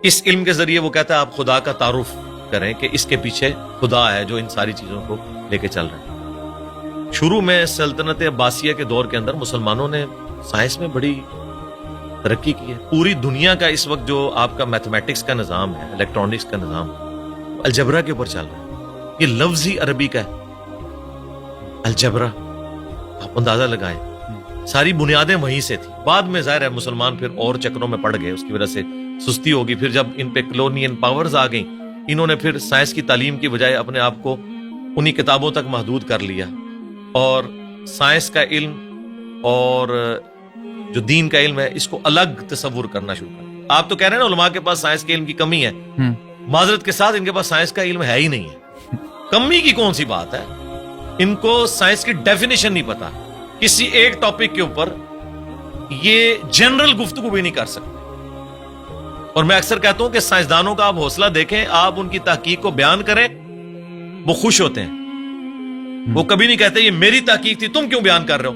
اس علم کے ذریعے وہ کہتا ہے آپ خدا کا تعارف کریں کہ اس کے پیچھے خدا ہے جو ان ساری چیزوں کو لے کے چل رہا ہے. شروع میں سلطنت عباسیہ کے دور کے اندر مسلمانوں نے سائنس میں بڑی ترقی کی ہے. پوری دنیا کا اس وقت جو آپ کا میتھمیٹکس کا نظام ہے, الیکٹرانکس کا نظام, الجبرا کے اوپر چل رہا ہے. یہ لفظ ہی عربی کا ہے, الجبرا. آپ اندازہ لگائیں, ساری بنیادیں وہیں سے تھی. بعد میں ظاہر ہے مسلمان پھر اور چکروں میں پڑ گئے, اس کی وجہ سے سستی ہوگی. پھر جب ان پہ کلونین پاورز آ گئیں, انہوں نے پھر سائنس کی تعلیم کی بجائے اپنے آپ کو انہی کتابوں تک محدود کر لیا, اور سائنس کا علم اور جو دین کا علم ہے اس کو الگ تصور کرنا شروع کر. آپ تو کہہ رہے ہیں نا علماء کے پاس سائنس کے علم کی کمی ہے, معذرت کے ساتھ ان کے پاس سائنس کا علم ہے ہی نہیں ہے. کمی کی کون سی بات ہے, ان کو سائنس کی ڈیفینیشن نہیں پتا. کسی ایک ٹاپک کے اوپر یہ جنرل گفتگو بھی نہیں کر سکتے. اور میں اکثر کہتا ہوں کہ سائنسدانوں کا آپ حوصلہ دیکھیں, آپ ان کی تحقیق کو بیان کریں, وہ خوش ہوتے ہیں. وہ کبھی نہیں کہتے یہ میری تحقیق تھی, تم کیوں بیان کر رہے ہو.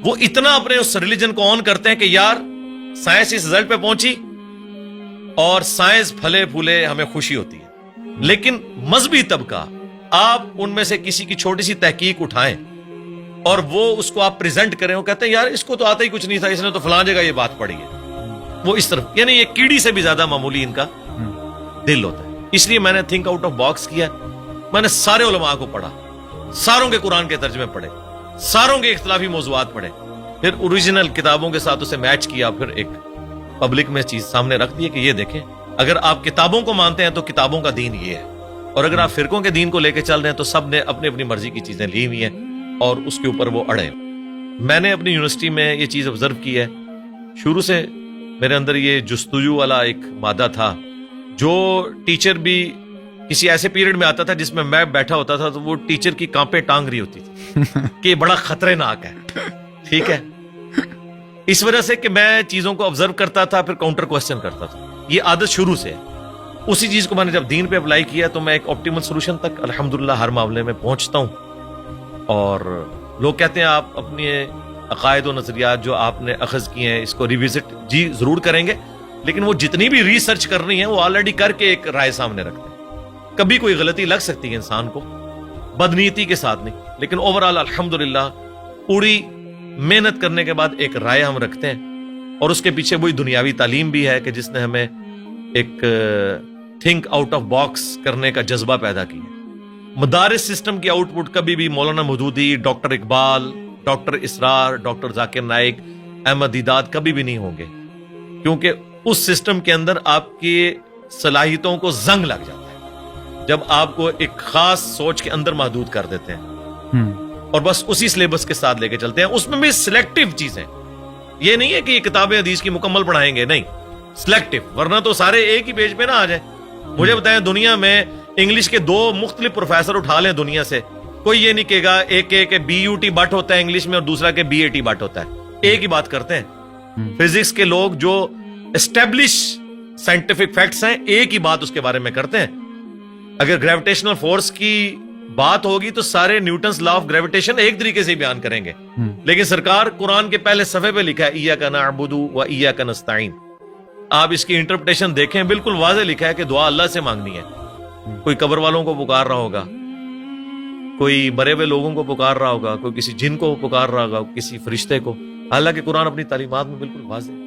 وہ اتنا اپنے اس ریلیجن کو آن کرتے ہیں کہ یار سائنس اس رزلٹ پہ پہنچی اور سائنس پھلے پھولے, ہمیں خوشی ہوتی ہے. لیکن مذہبی طبقہ, آپ ان میں سے کسی کی چھوٹی سی تحقیق اٹھائیں اور وہ اس کو آپ پریزنٹ کریں, وہ کہتے ہیں یار اس کو تو آتا ہی کچھ نہیں تھا, اس نے تو فلاں جگہ یہ بات پڑھی ہے. وہ اس طرف, یعنی یہ کیڑی سے بھی زیادہ معمولی ان کا دل ہوتا ہے. اس لیے میں نے تھنک آؤٹ آف باکس کیا. میں نے سارے علماء کو پڑھا, ساروں کے قرآن کے ترجمے پڑھے, ساروں کے اختلافی موضوعات پڑھے, پھر اوریجنل کتابوں کے ساتھ اسے میچ کیا, پھر ایک پبلک میں چیز سامنے رکھ دی کہ یہ دیکھیں, اگر آپ کتابوں کو مانتے ہیں تو کتابوں کا دین یہ ہے, اور اگر آپ فرقوں کے دین کو لے کے چل رہے ہیں تو سب نے اپنی اپنی مرضی کی چیزیں لی ہوئی ہیں اور اس کے اوپر وہ اڑے. میں نے اپنی یونیورسٹی میں یہ چیز آبزرو کی ہے, شروع سے میرے اندر یہ جستجو والا ایک مادہ تھا. جو ٹیچر بھی کسی ایسے پیریڈ میں آتا تھا جس میں بیٹھا ہوتا تھا تو وہ ٹیچر کی کانپیں ٹانگ رہی ہوتی تھی کہ یہ بڑا خطرناک ہے. ٹھیک ہے, اس وجہ سے کہ میں چیزوں کو آبزرو کرتا تھا, پھر کاؤنٹر کوسچن کرتا تھا. یہ عادت شروع سے ہے. اسی چیز کو میں نے جب دین پہ اپلائی کیا تو میں ایک آپٹیمل سولوشن تک الحمدللہ ہر معاملے میں پہنچتا ہوں. اور لوگ کہتے ہیں آپ اپنے عقائد و نظریات جو آپ نے اخذ کیے ہیں اس کو ریوزٹ جی ضرور کریں گے, لیکن وہ جتنی بھی ریسرچ کرنی ہے وہ آلریڈی کر کے ایک رائے سامنے رکھتے ہیں. کبھی کوئی غلطی لگ سکتی ہے انسان کو, بدنیتی کے ساتھ نہیں, لیکن اوورآل الحمدللہ پوری محنت کرنے کے بعد ایک رائے ہم رکھتے ہیں. اور اس کے پیچھے وہی دنیاوی تعلیم بھی ہے کہ جس نے ہمیں ایک تھنک آؤٹ آف باکس کرنے کا جذبہ پیدا کیا. مدارس سسٹم کی آؤٹ پٹ کبھی بھی مولانا مودودی, ڈاکٹر اقبال, ڈاکٹر اسرار, ڈاکٹر ذاکر نائک, احمد دیدات کبھی بھی نہیں ہوں گے, کیونکہ اس سسٹم کے اندر آپ کی صلاحیتوں کو زنگ لگ جاتا ہے جب آپ کو ایک خاص سوچ کے اندر محدود کر دیتے ہیں اور بس اسی سلیبس کے ساتھ لے کے چلتے ہیں. اس میں بھی سلیکٹو چیزیں, یہ نہیں ہے کہ یہ کتابیں حدیث کی مکمل پڑھائیں گے, نہیں, سلیکٹو, ورنہ تو سارے ایک ہی پیج پہ نہ آ جائیں. مجھے بتائیں دنیا میں انگلش کے 2 مختلف پروفیسر اٹھا لیں دنیا سے, کوئی یہ نہیں کہے گا ایک کہ بی یو ٹی بٹ ہوتا ہے انگلش میں اور دوسرا کہ بی اے ٹی بٹ ہوتا ہے. ایک ہی بات کرتے ہیں. فزکس کے لوگ جو اسٹیبلش سائنٹیفک فیکٹس ہیں ایک ہی بات اس کے بارے میں کرتے ہیں. اگر گریویٹیشنل فورس کی بات ہوگی تو سارے نیوٹنز لا آف گریویٹیشن ایک طریقے سے بیان کریں گے, لیکن سرکار قرآن کے پہلے صفحے پہ لکھا ہے ایاک نعبد و ایاک نستعین. آپ اس کی انٹرپریٹیشن دیکھیں, بالکل واضح لکھا ہے کہ دعا اللہ سے مانگنی ہے. کوئی قبر والوں کو پکار رہا ہوگا, کوئی مرے ہوئے لوگوں کو پکار رہا ہوگا, کوئی کسی جن کو پکار رہا ہوگا, کسی فرشتے کو. حالانکہ قرآن اپنی تعلیمات میں بالکل واضح